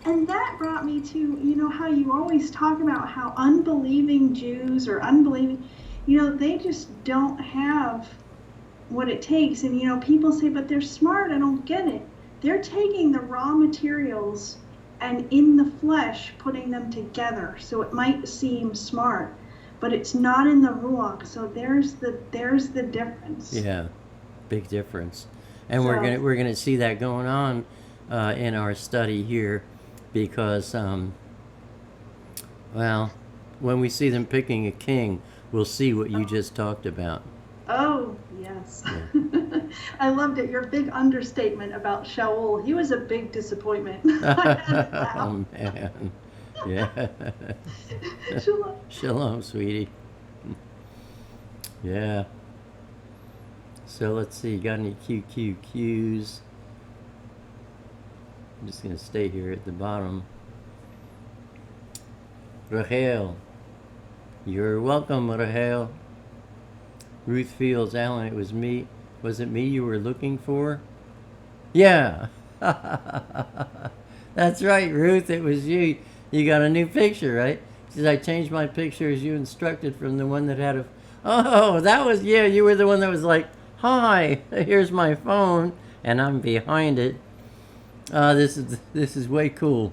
And that brought me to, how you always talk about how unbelieving Jews or unbelieving, they just don't have what it takes. And, people say, but they're smart. I don't get it. They're taking the raw materials and in the flesh putting them together. So it might seem smart, but it's not in the Ruach. So there's the difference. Yeah, big difference. And we're gonna see that going on in our study here, because when we see them picking a king, we'll see what you just talked about. Oh, yes. Yeah. I loved it. Your big understatement about Shaul. He was a big disappointment. Oh, man. Yeah. Shalom. Shalom, sweetie. Yeah. So let's see. Got any QQQs? I'm just going to stay here at the bottom. Rahel. You're welcome, Rahel. Ruth Fields, Alan, it was me. Was it me you were looking for? Yeah. That's right, Ruth. It was you. You got a new picture, right? She said, I changed my picture as you instructed from the one that had a... Oh, that was... Yeah, you were the one that was like, hi, here's my phone, and I'm behind it. This is way cool.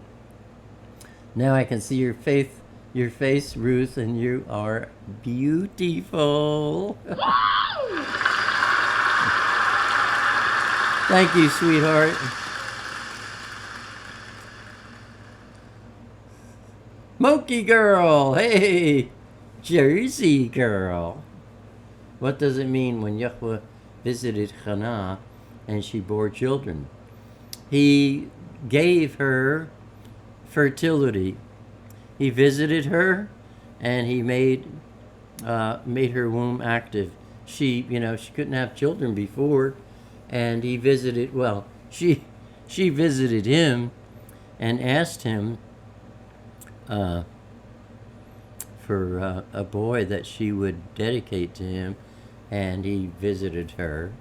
Now I can see your face, Ruth, and you are beautiful. Thank you, sweetheart. Monkey girl, hey, Jersey girl. What does it mean when Yahweh visited Hannah and she bore children? He gave her fertility. He visited her, and he made her womb active. she couldn't have children before, and he visited. Well, she visited him, and asked him for a boy that she would dedicate to him, and he visited her.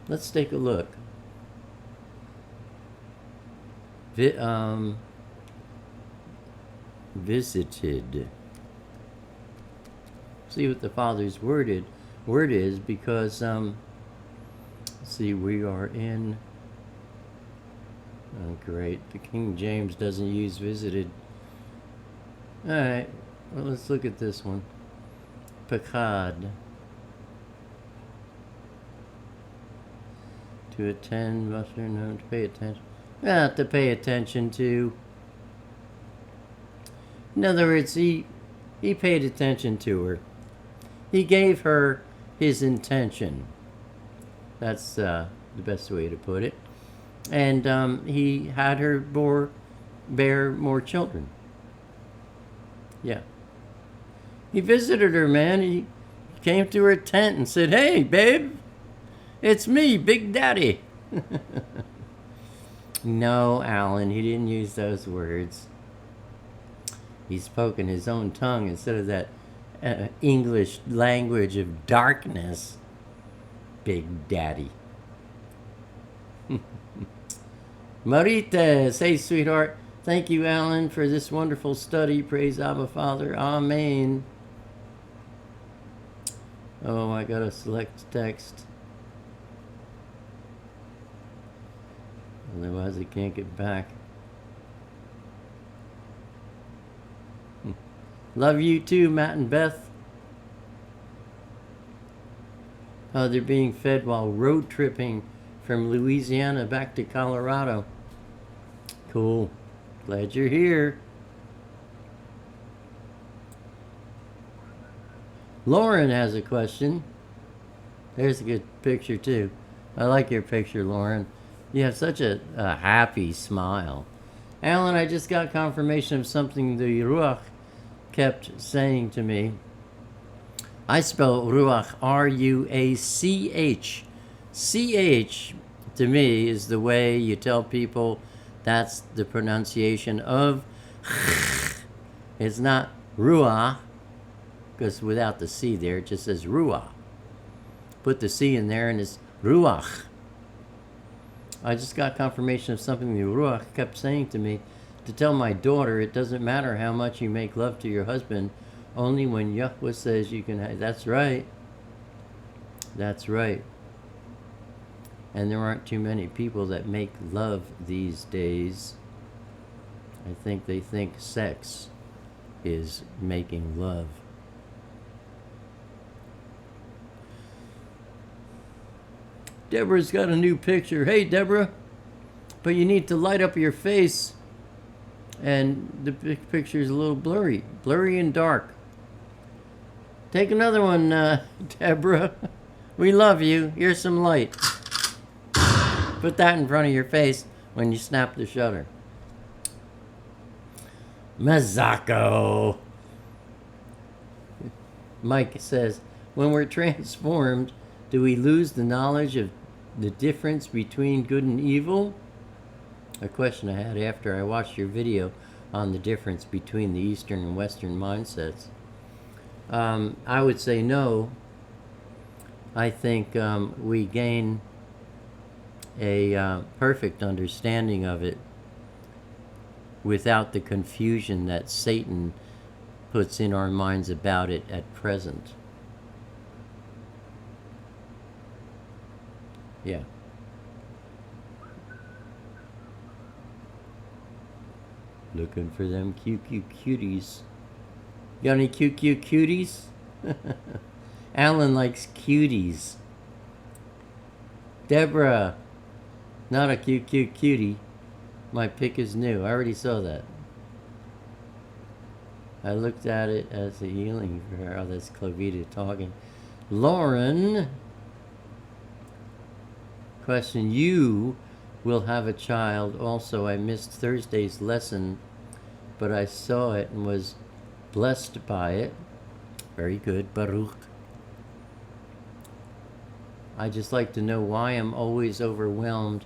Let's take a look. Visited. See what the Father's word is, because see, we are in. Oh, great. The King James doesn't use visited. All right. Well, let's look at this one. Pekad. To attend, must be known, to pay attention. Not to pay attention to. In other words, he paid attention to her. He gave her his intention. That's the best way to put it. And he had her bear more children. Yeah. He visited her, man. He came to her tent and said, "Hey, babe, it's me, Big Daddy." No, Alan, he didn't use those words. He spoke in his own tongue instead of that English language of darkness. Big Daddy. Marites, hey, sweetheart. Thank you, Alan, for this wonderful study. Praise Abba Father. Amen. Oh, I gotta select text. Otherwise, I can't get back. Love you too, Matt and Beth. They're being fed while road tripping from Louisiana back to Colorado. Cool. Glad you're here. Lauren has a question. There's a good picture too. I like your picture, Lauren. You have such a happy smile. Alan, I just got confirmation of something the Ruach kept saying to me. I spell Ruach R-U-A-C-H. C-H to me is the way you tell people that's the pronunciation of. It's not Ruach, because without the C there, it just says Ruach. Put the C in there and it's Ruach. I just got confirmation of something the Ruach kept saying to me, to tell my daughter it doesn't matter how much you make love to your husband, only when Yahweh says you can. That's right. That's right. And there aren't too many people that make love these days. I think they think sex is making love. Deborah's got a new picture. Hey, Deborah, but you need to light up your face. And the picture is a little blurry and dark. Take another one, Deborah. We love you. Here's some light. Put that in front of your face when you snap the shutter. Mazako. Mike says, when we're transformed, do we lose the knowledge of the difference between good and evil? A question I had after I watched your video on the difference between the Eastern and Western mindsets. I would say no. I think we gain a perfect understanding of it without the confusion that Satan puts in our minds about it at present. Yeah. Looking for them cute cuties. Got any cute cuties? Alan likes cuties. Deborah, not a cute cutie. My pick is new. I already saw that. I looked at it as a healing for her. Oh, that's Clovita talking. Lauren, question, you will have a child. Also, I missed Thursday's lesson, but I saw it and was blessed by it. Very good, Baruch. I just like to know why I'm always overwhelmed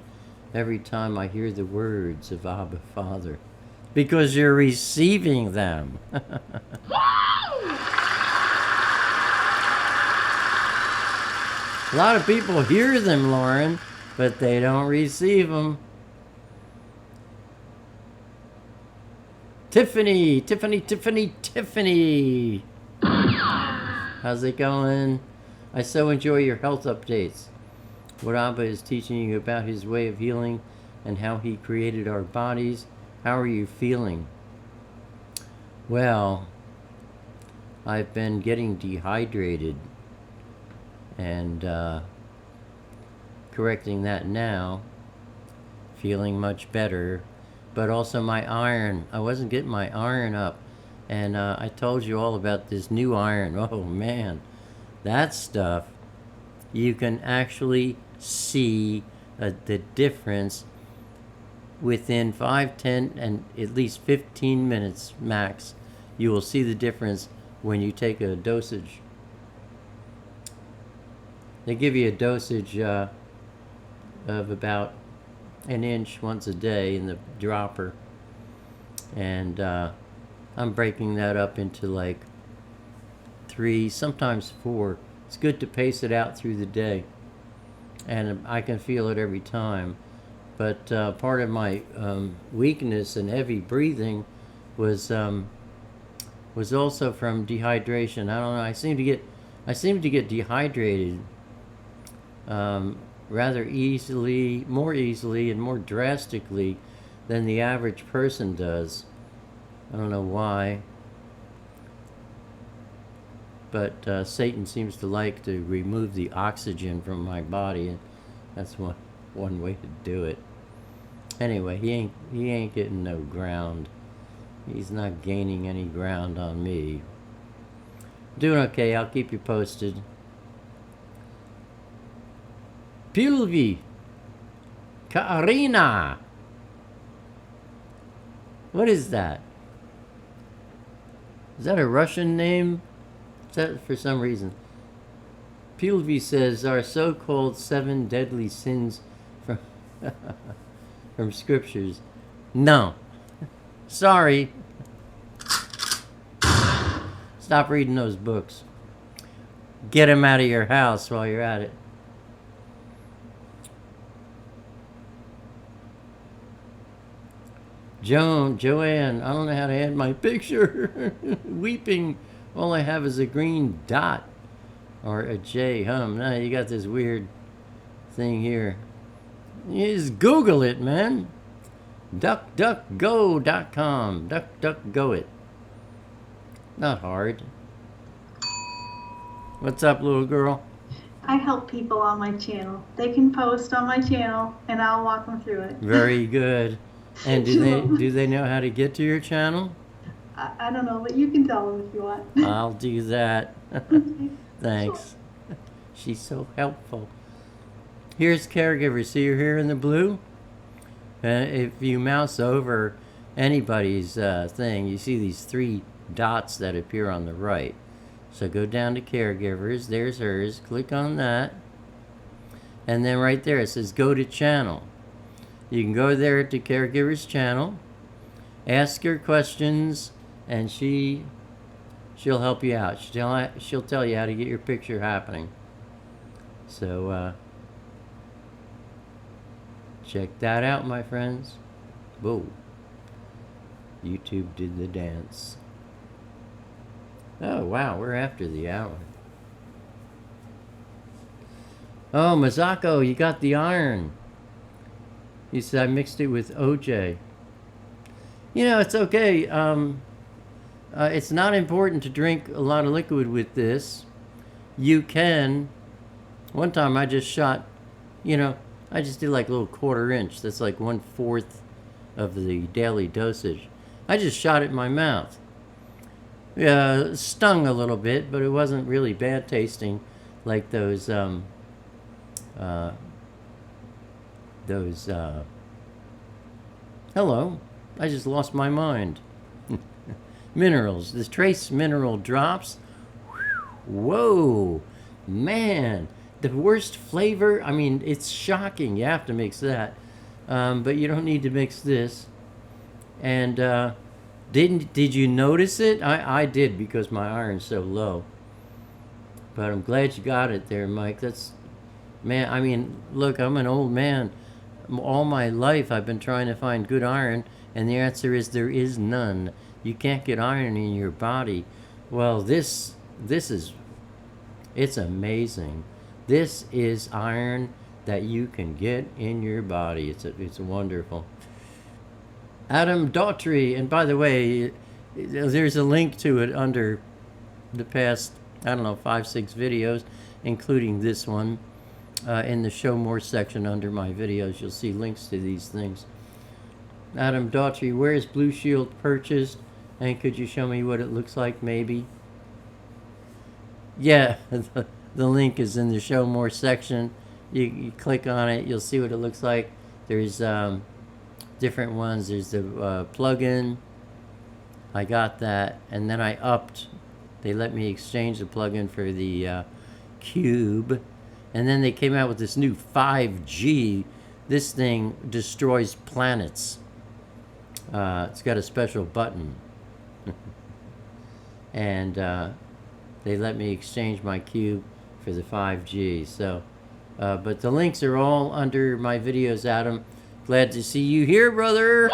every time I hear the words of Abba Father. Because you're receiving them. A lot of people hear them, Lauren, but they don't receive them. Tiffany. How's it going? I so enjoy your health updates. What Abba is teaching you about his way of healing and how he created our bodies. How are you feeling? Well, I've been getting dehydrated and correcting that now. Feeling much better. But also my iron. I wasn't getting my iron up. And I told you all about this new iron. Oh, man. That stuff, you can actually see the difference within 5, 10, and at least 15 minutes max. You will see the difference when you take a dosage. They give you a dosage of about an inch once a day in the dropper. And I'm breaking that up into like 3, sometimes 4. It's good to pace it out through the day. And I can feel it every time. But part of my weakness and heavy breathing was also from dehydration. I don't know. I seem to get dehydrated rather easily, more easily, and more drastically than the average person does. I don't know why. But Satan seems to like to remove the oxygen from my body, and that's one way to do it. Anyway, he ain't getting no ground. He's not gaining any ground on me. Doing okay. I'll keep you posted. Pilvi, Karina. What is that? Is that a Russian name? Is that for some reason? Pilvi says our so-called 7 deadly sins from from scriptures. No. Sorry. Stop reading those books. Get them out of your house while you're at it. Joanne, I don't know how to add my picture. Weeping. All I have is a green dot. Or a J. Now you got this weird thing here. You just Google it, man. DuckDuckGo.com. DuckDuckGo it. Not hard. What's up, little girl? I help people on my channel. They can post on my channel, and I'll walk them through it. Very good. And do they know how to get to your channel? I don't know, but you can tell them if you want. I'll do that. Thanks. Sure. She's so helpful. Here's caregiver. See her here in the blue? If you mouse over anybody's thing, you see these 3 dots that appear on the right. So go down to caregivers. There's hers. Click on that. And then right there it says go to channel. You can go there to caregiver's channel, ask her questions, and she'll help you out. She'll tell you how to get your picture happening. So check that out, my friends. Whoa. YouTube did the dance. Oh, wow, we're after the hour. Oh, Mazako, you got the iron. He said, I mixed it with OJ. You know, it's okay. It's not important to drink a lot of liquid with this. You can. One time I just shot, I just did like a little 1/4 inch. That's like 1/4 of the daily dosage. I just shot it in my mouth. Stung a little bit, but it wasn't really bad tasting like those hello, I just lost my mind. Minerals, the trace mineral drops. Whoa, man, the worst flavor. I mean, it's shocking. You have to mix that, but you don't need to mix this. And did you notice it? I did, because my iron's so low. But I'm glad you got it there, Mike. That's, man, I mean, look, I'm an old man. All my life I've been trying to find good iron, and the answer is there is none. You can't get iron in your body. Well, this is, it's amazing. This is iron that you can get in your body. It's wonderful. Adam Daughtry, and by the way, there's a link to it under the past, I don't know, 5-6 videos, including this one. In the show more section under my videos, you'll see links to these things. Adam Daughtry, where is Blue Shield purchased? And could you show me what it looks like, maybe? Yeah, the link is in the show more section. You click on it, you'll see what it looks like. There's different ones. There's the plug-in. I got that, and then I upped. They let me exchange the plug-in for the cube. And then they came out with this new 5G. This thing destroys planets. It's got a special button. And they let me exchange my cube for the 5G. So, but the links are all under my videos, Adam. Glad to see you here, brother.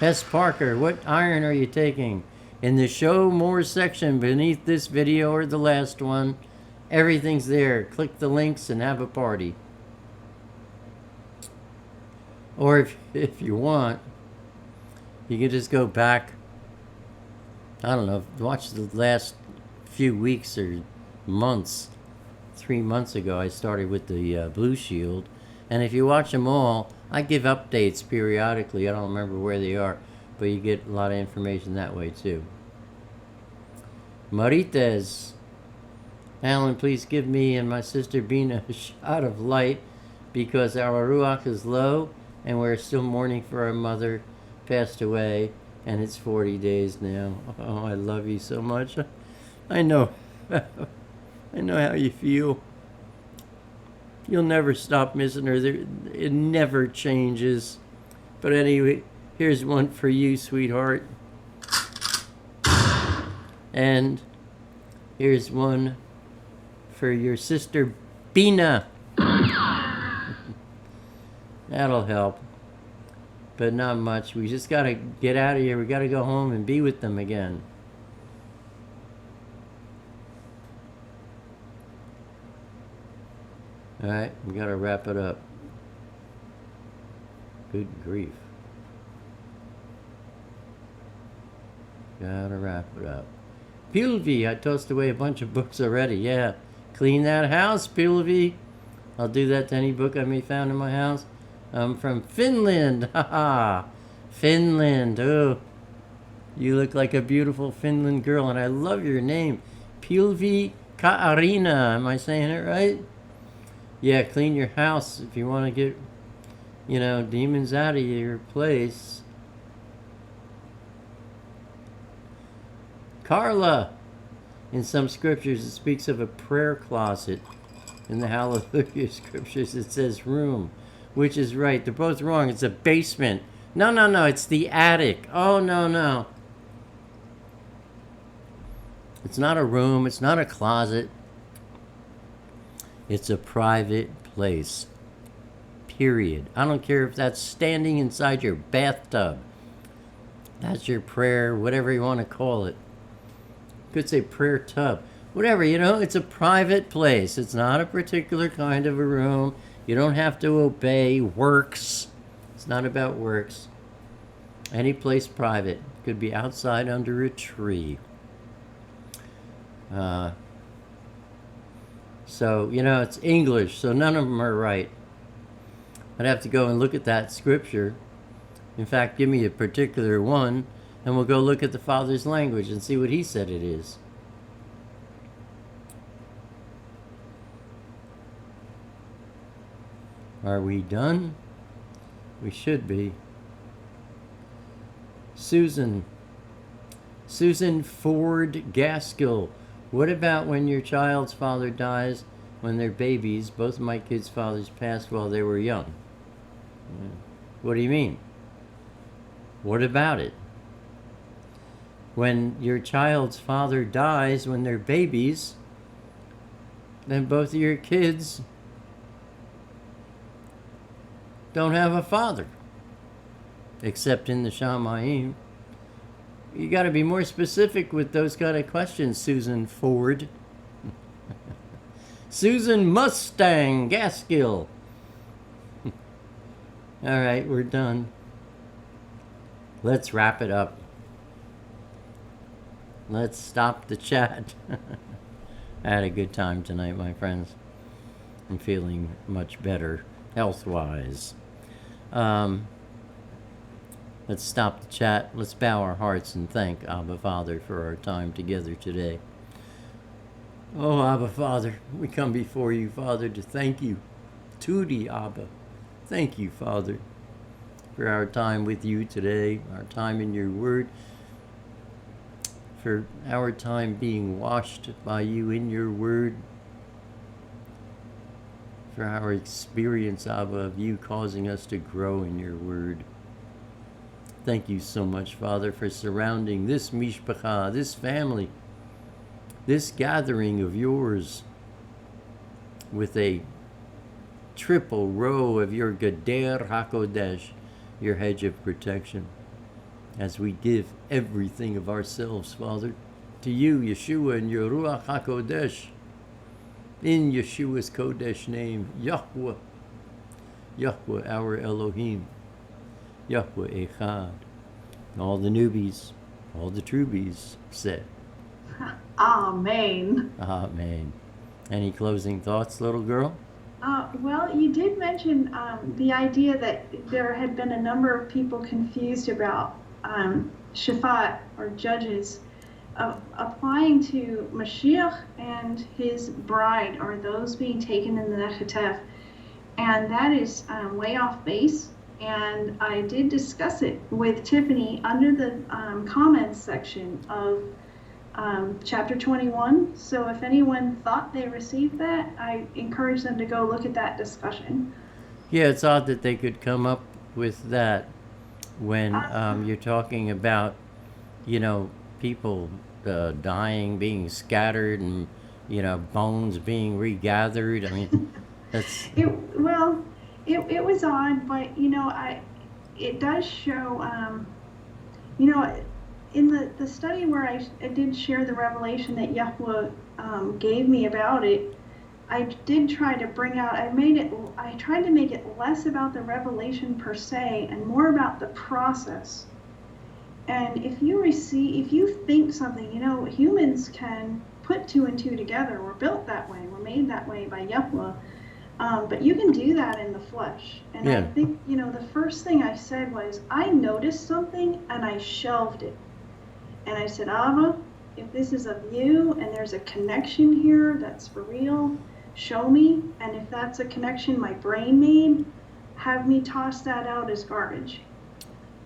S. Parker, what iron are you taking? In the show more section beneath this video or the last one, everything's there. Click the links and have a party. Or if you want, you can just go back, I don't know, watch the last few weeks or months. 3 months ago I started with the Blue Shield, and if you watch them all, I give updates periodically. I don't remember where they are, but you get a lot of information that way too. Marites, Alan, please give me and my sister Bina a shot of light, because our ruach is low and we're still mourning for our mother, passed away, and it's 40 days now. Oh, I love you so much. I know. I know how you feel. You'll never stop missing her. It never changes. But anyway, here's one for you, sweetheart. And here's one for your sister, Bina. That'll help. But not much. We just got to get out of here. We got to go home and be with them again. All right, we got to wrap it up. Good grief. Gotta wrap it up. Pilvi, I tossed away a bunch of books already. Yeah, clean that house, Pilvi. I'll do that to any book I may found in my house. I'm from Finland. Haha. Finland. Oh, you look like a beautiful Finland girl, and I love your name. Pilvi Kaarina. Am I saying it right? Yeah, clean your house if you want to get, demons out of your place. Carla, in some scriptures it speaks of a prayer closet. In the HalleluYah Scriptures it says room, which is right. They're both wrong. It's a basement. No, it's the attic. Oh, no. It's not a room. It's not a closet. It's a private place. Period. I don't care if that's standing inside your bathtub. That's your prayer, whatever you want to call it. Could say prayer tub. Whatever, it's a private place. It's not a particular kind of a room. You don't have to obey works. It's not about works. Any place private. Could be outside under a tree. So, it's English, so none of them are right. I'd have to go and look at that scripture. In fact, give me a particular one, and we'll go look at the Father's language and see what he said it is. Are we done? We should be. Susan Ford Gaskill. What about when your child's father dies when they're babies? Both of my kids' fathers passed while they were young. What do you mean? What about it? When your child's father dies when they're babies, then both of your kids don't have a father, except in the Shamayim. You got to be more specific with those kind of questions, Susan Ford. Susan Mustang Gaskill. All right, we're done. Let's wrap it up. Let's stop the chat. I had a good time tonight, my friends. I'm feeling much better health-wise. Let's stop the chat. Let's bow our hearts and thank Abba Father for our time together today. Oh, Abba Father, we come before you, Father, to thank you. Tudi, Abba. Thank you, Father, for our time with you today, our time in your word, for our time being washed by you in your word, for our experience, Abba, of you causing us to grow in your word. Thank you so much, Father, for surrounding this mishpacha, this family, this gathering of yours with a triple row of your Gader HaKodesh, your hedge of protection, as we give everything of ourselves, Father, to you, Yeshua, and your Ruach HaKodesh, in Yeshua's Kodesh name, Yahweh, Yahweh, our Elohim, Yahweh Echad. All the newbies, all the trubies said, Amen. Amen. Any closing thoughts, little girl? Well, you did mention the idea that there had been a number of people confused about Shaphat, or judges, applying to Mashiach and his bride, or those being taken in the Nechatef. And that is way off base. And I did discuss it with Tiffany under the comments section of chapter 21. So if anyone thought they received that, I encourage them to go look at that discussion. Yeah, it's odd that they could come up with that when you're talking about, people dying, being scattered, and, bones being regathered. I mean, that's... It was odd, but it does show, in the study where I did share the revelation that Yahweh gave me about it, I did try to bring out, I tried to make it less about the revelation per se and more about the process. And if you think something, humans can put two and two together. We're built that way. We're made that way by Yahweh. But you can do that in the flesh. And yeah. I think, the first thing I said was, I noticed something and I shelved it. And I said, Abba, if this is of you and there's a connection here that's for real, show me. And if that's a connection my brain made, have me toss that out as garbage.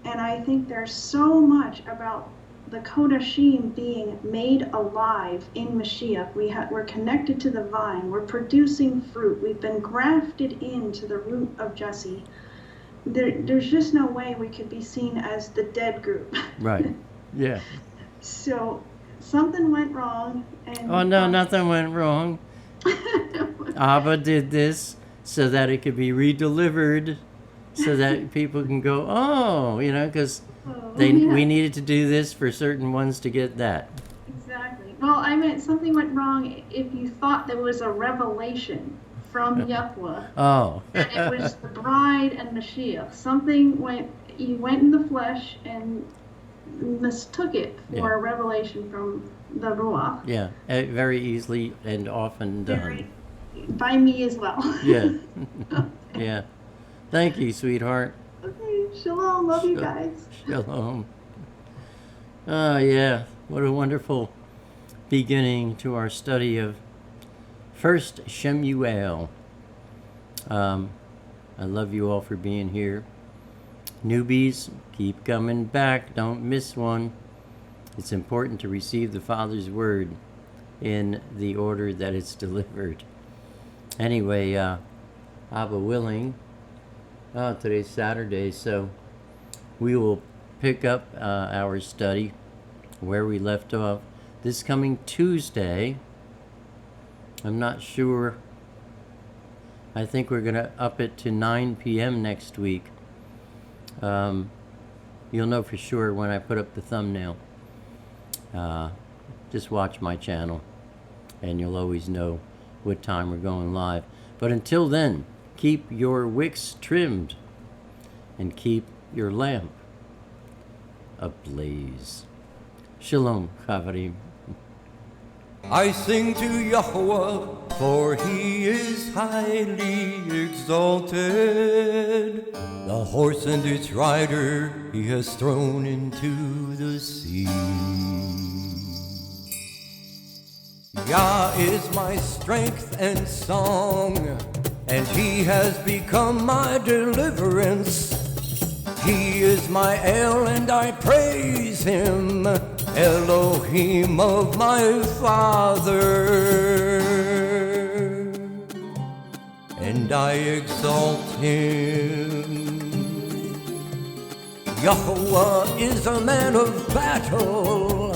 And I think there's so much about the Kodashim being made alive in Mashiach. We're connected to the vine. We're producing fruit. We've been grafted into the root of Jesse. There's just no way we could be seen as the dead group. Right. Yeah. So something went wrong. And oh, no, nothing went wrong. Abba did this so that it could be redelivered, so that people can go, because... we needed to do this for certain ones to get that. Exactly. Well, I meant something went wrong if you thought there was a revelation from Yahweh. Oh. And it was the bride and Mashiach. You went in the flesh and mistook it for a revelation from the Ruach. Yeah, very easily and often done. By me as well. Yeah. Yeah. Thank you, sweetheart. Okay, shalom. Love you guys. Shalom. Oh, yeah. What a wonderful beginning to our study of First Shemu'el. I love you all for being here. Newbies, keep coming back. Don't miss one. It's important to receive the Father's word in the order that it's delivered. Anyway, Abba willing, today's Saturday, so we will pick up our study where we left off this coming Tuesday. I'm not sure. I think we're going to up it to 9 p.m. next week. You'll know for sure when I put up the thumbnail. Just watch my channel and you'll always know what time we're going live. But until then, keep your wicks trimmed and keep your lamp ablaze. Shalom, Chavarim. I sing to Yahweh, for he is highly exalted. The horse and its rider he has thrown into the sea. Yah is my strength and song, and he has become my deliverance. He is my El, and I praise him, Elohim of my father, and I exalt him. Yahweh is a man of battle,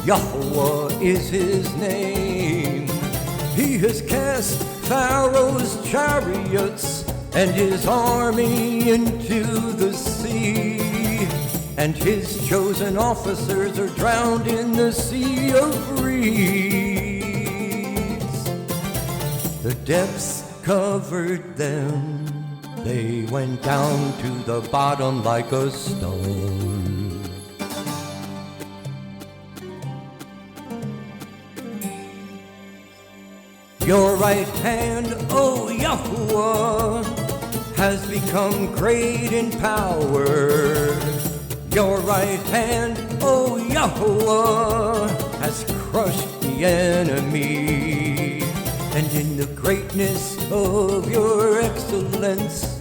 Yahweh is his name. He has cast Pharaoh's chariots and his army into the sea, and his chosen officers are drowned in the sea of reeds. The depths covered them, they went down to the bottom like a stone. Your right hand, O Yahuwah, has become great in power. Your right hand, O Yahuwah, has crushed the enemy. And in the greatness of your excellence,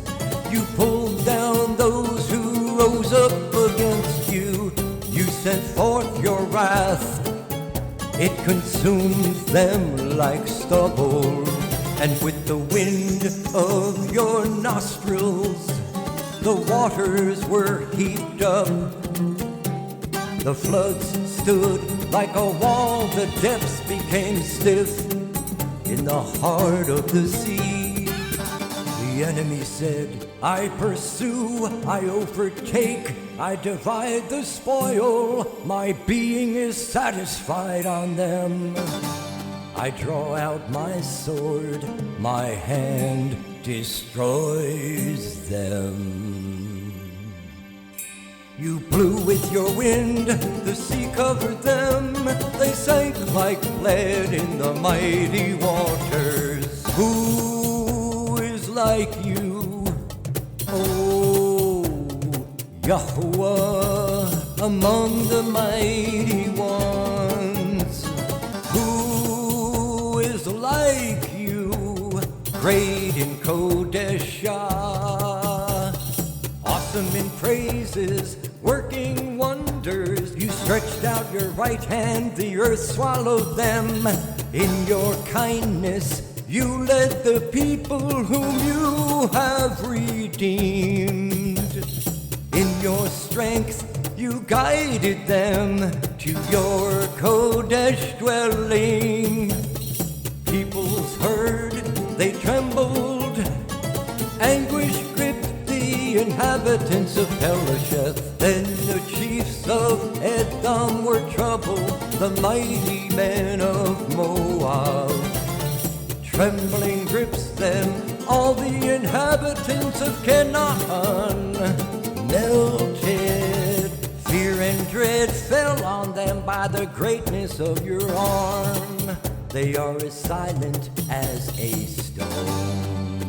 you pulled down those who rose up against you. You sent forth your wrath, it consumed them like stubble. And with the wind of your nostrils, the waters were heaped up. The floods stood like a wall, the depths became stiff in the heart of the sea. The enemy said, I pursue, I overtake, I divide the spoil, my being is satisfied on them. I draw out my sword, my hand destroys them. You blew with your wind, the sea covered them, they sank like lead in the mighty waters. Who is like you, O Yahweh, among the mighty ones? Who is like you, great in Kodeshah, awesome in praises, working wonders? You stretched out your right hand, the earth swallowed them. In your kindness, you led the people whom you have redeemed. In your strength, you guided them to your Kodesh dwelling. Peoples heard, they trembled, anguish gripped the inhabitants of Pelasheth. Then the chiefs of Edom were troubled, the mighty men of Moab. Trembling grips them, all the inhabitants of Canaan melted. Fear and dread fell on them by the greatness of your arm. They are as silent as a stone.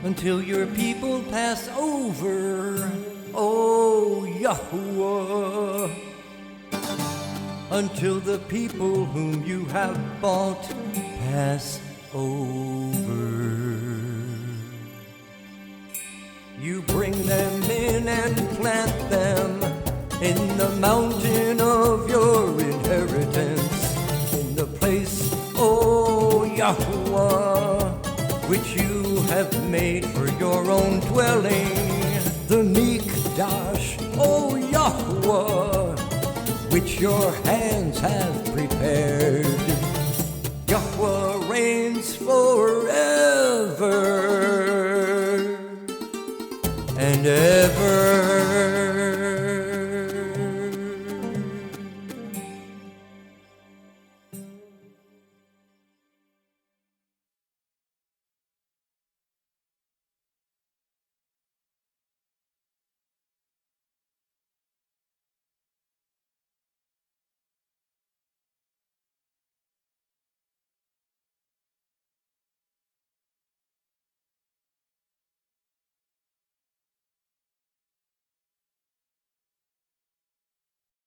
Until your people pass over, O Yahuwah. Until the people whom you have bought pass over. You bring them in and plant them in the mountain of your inheritance, in the place, O Yahuwah, which you have made for your own dwelling, the Mikdash, O Yahuwah, which your hands have prepared. Yahuwah reigns forever and ever.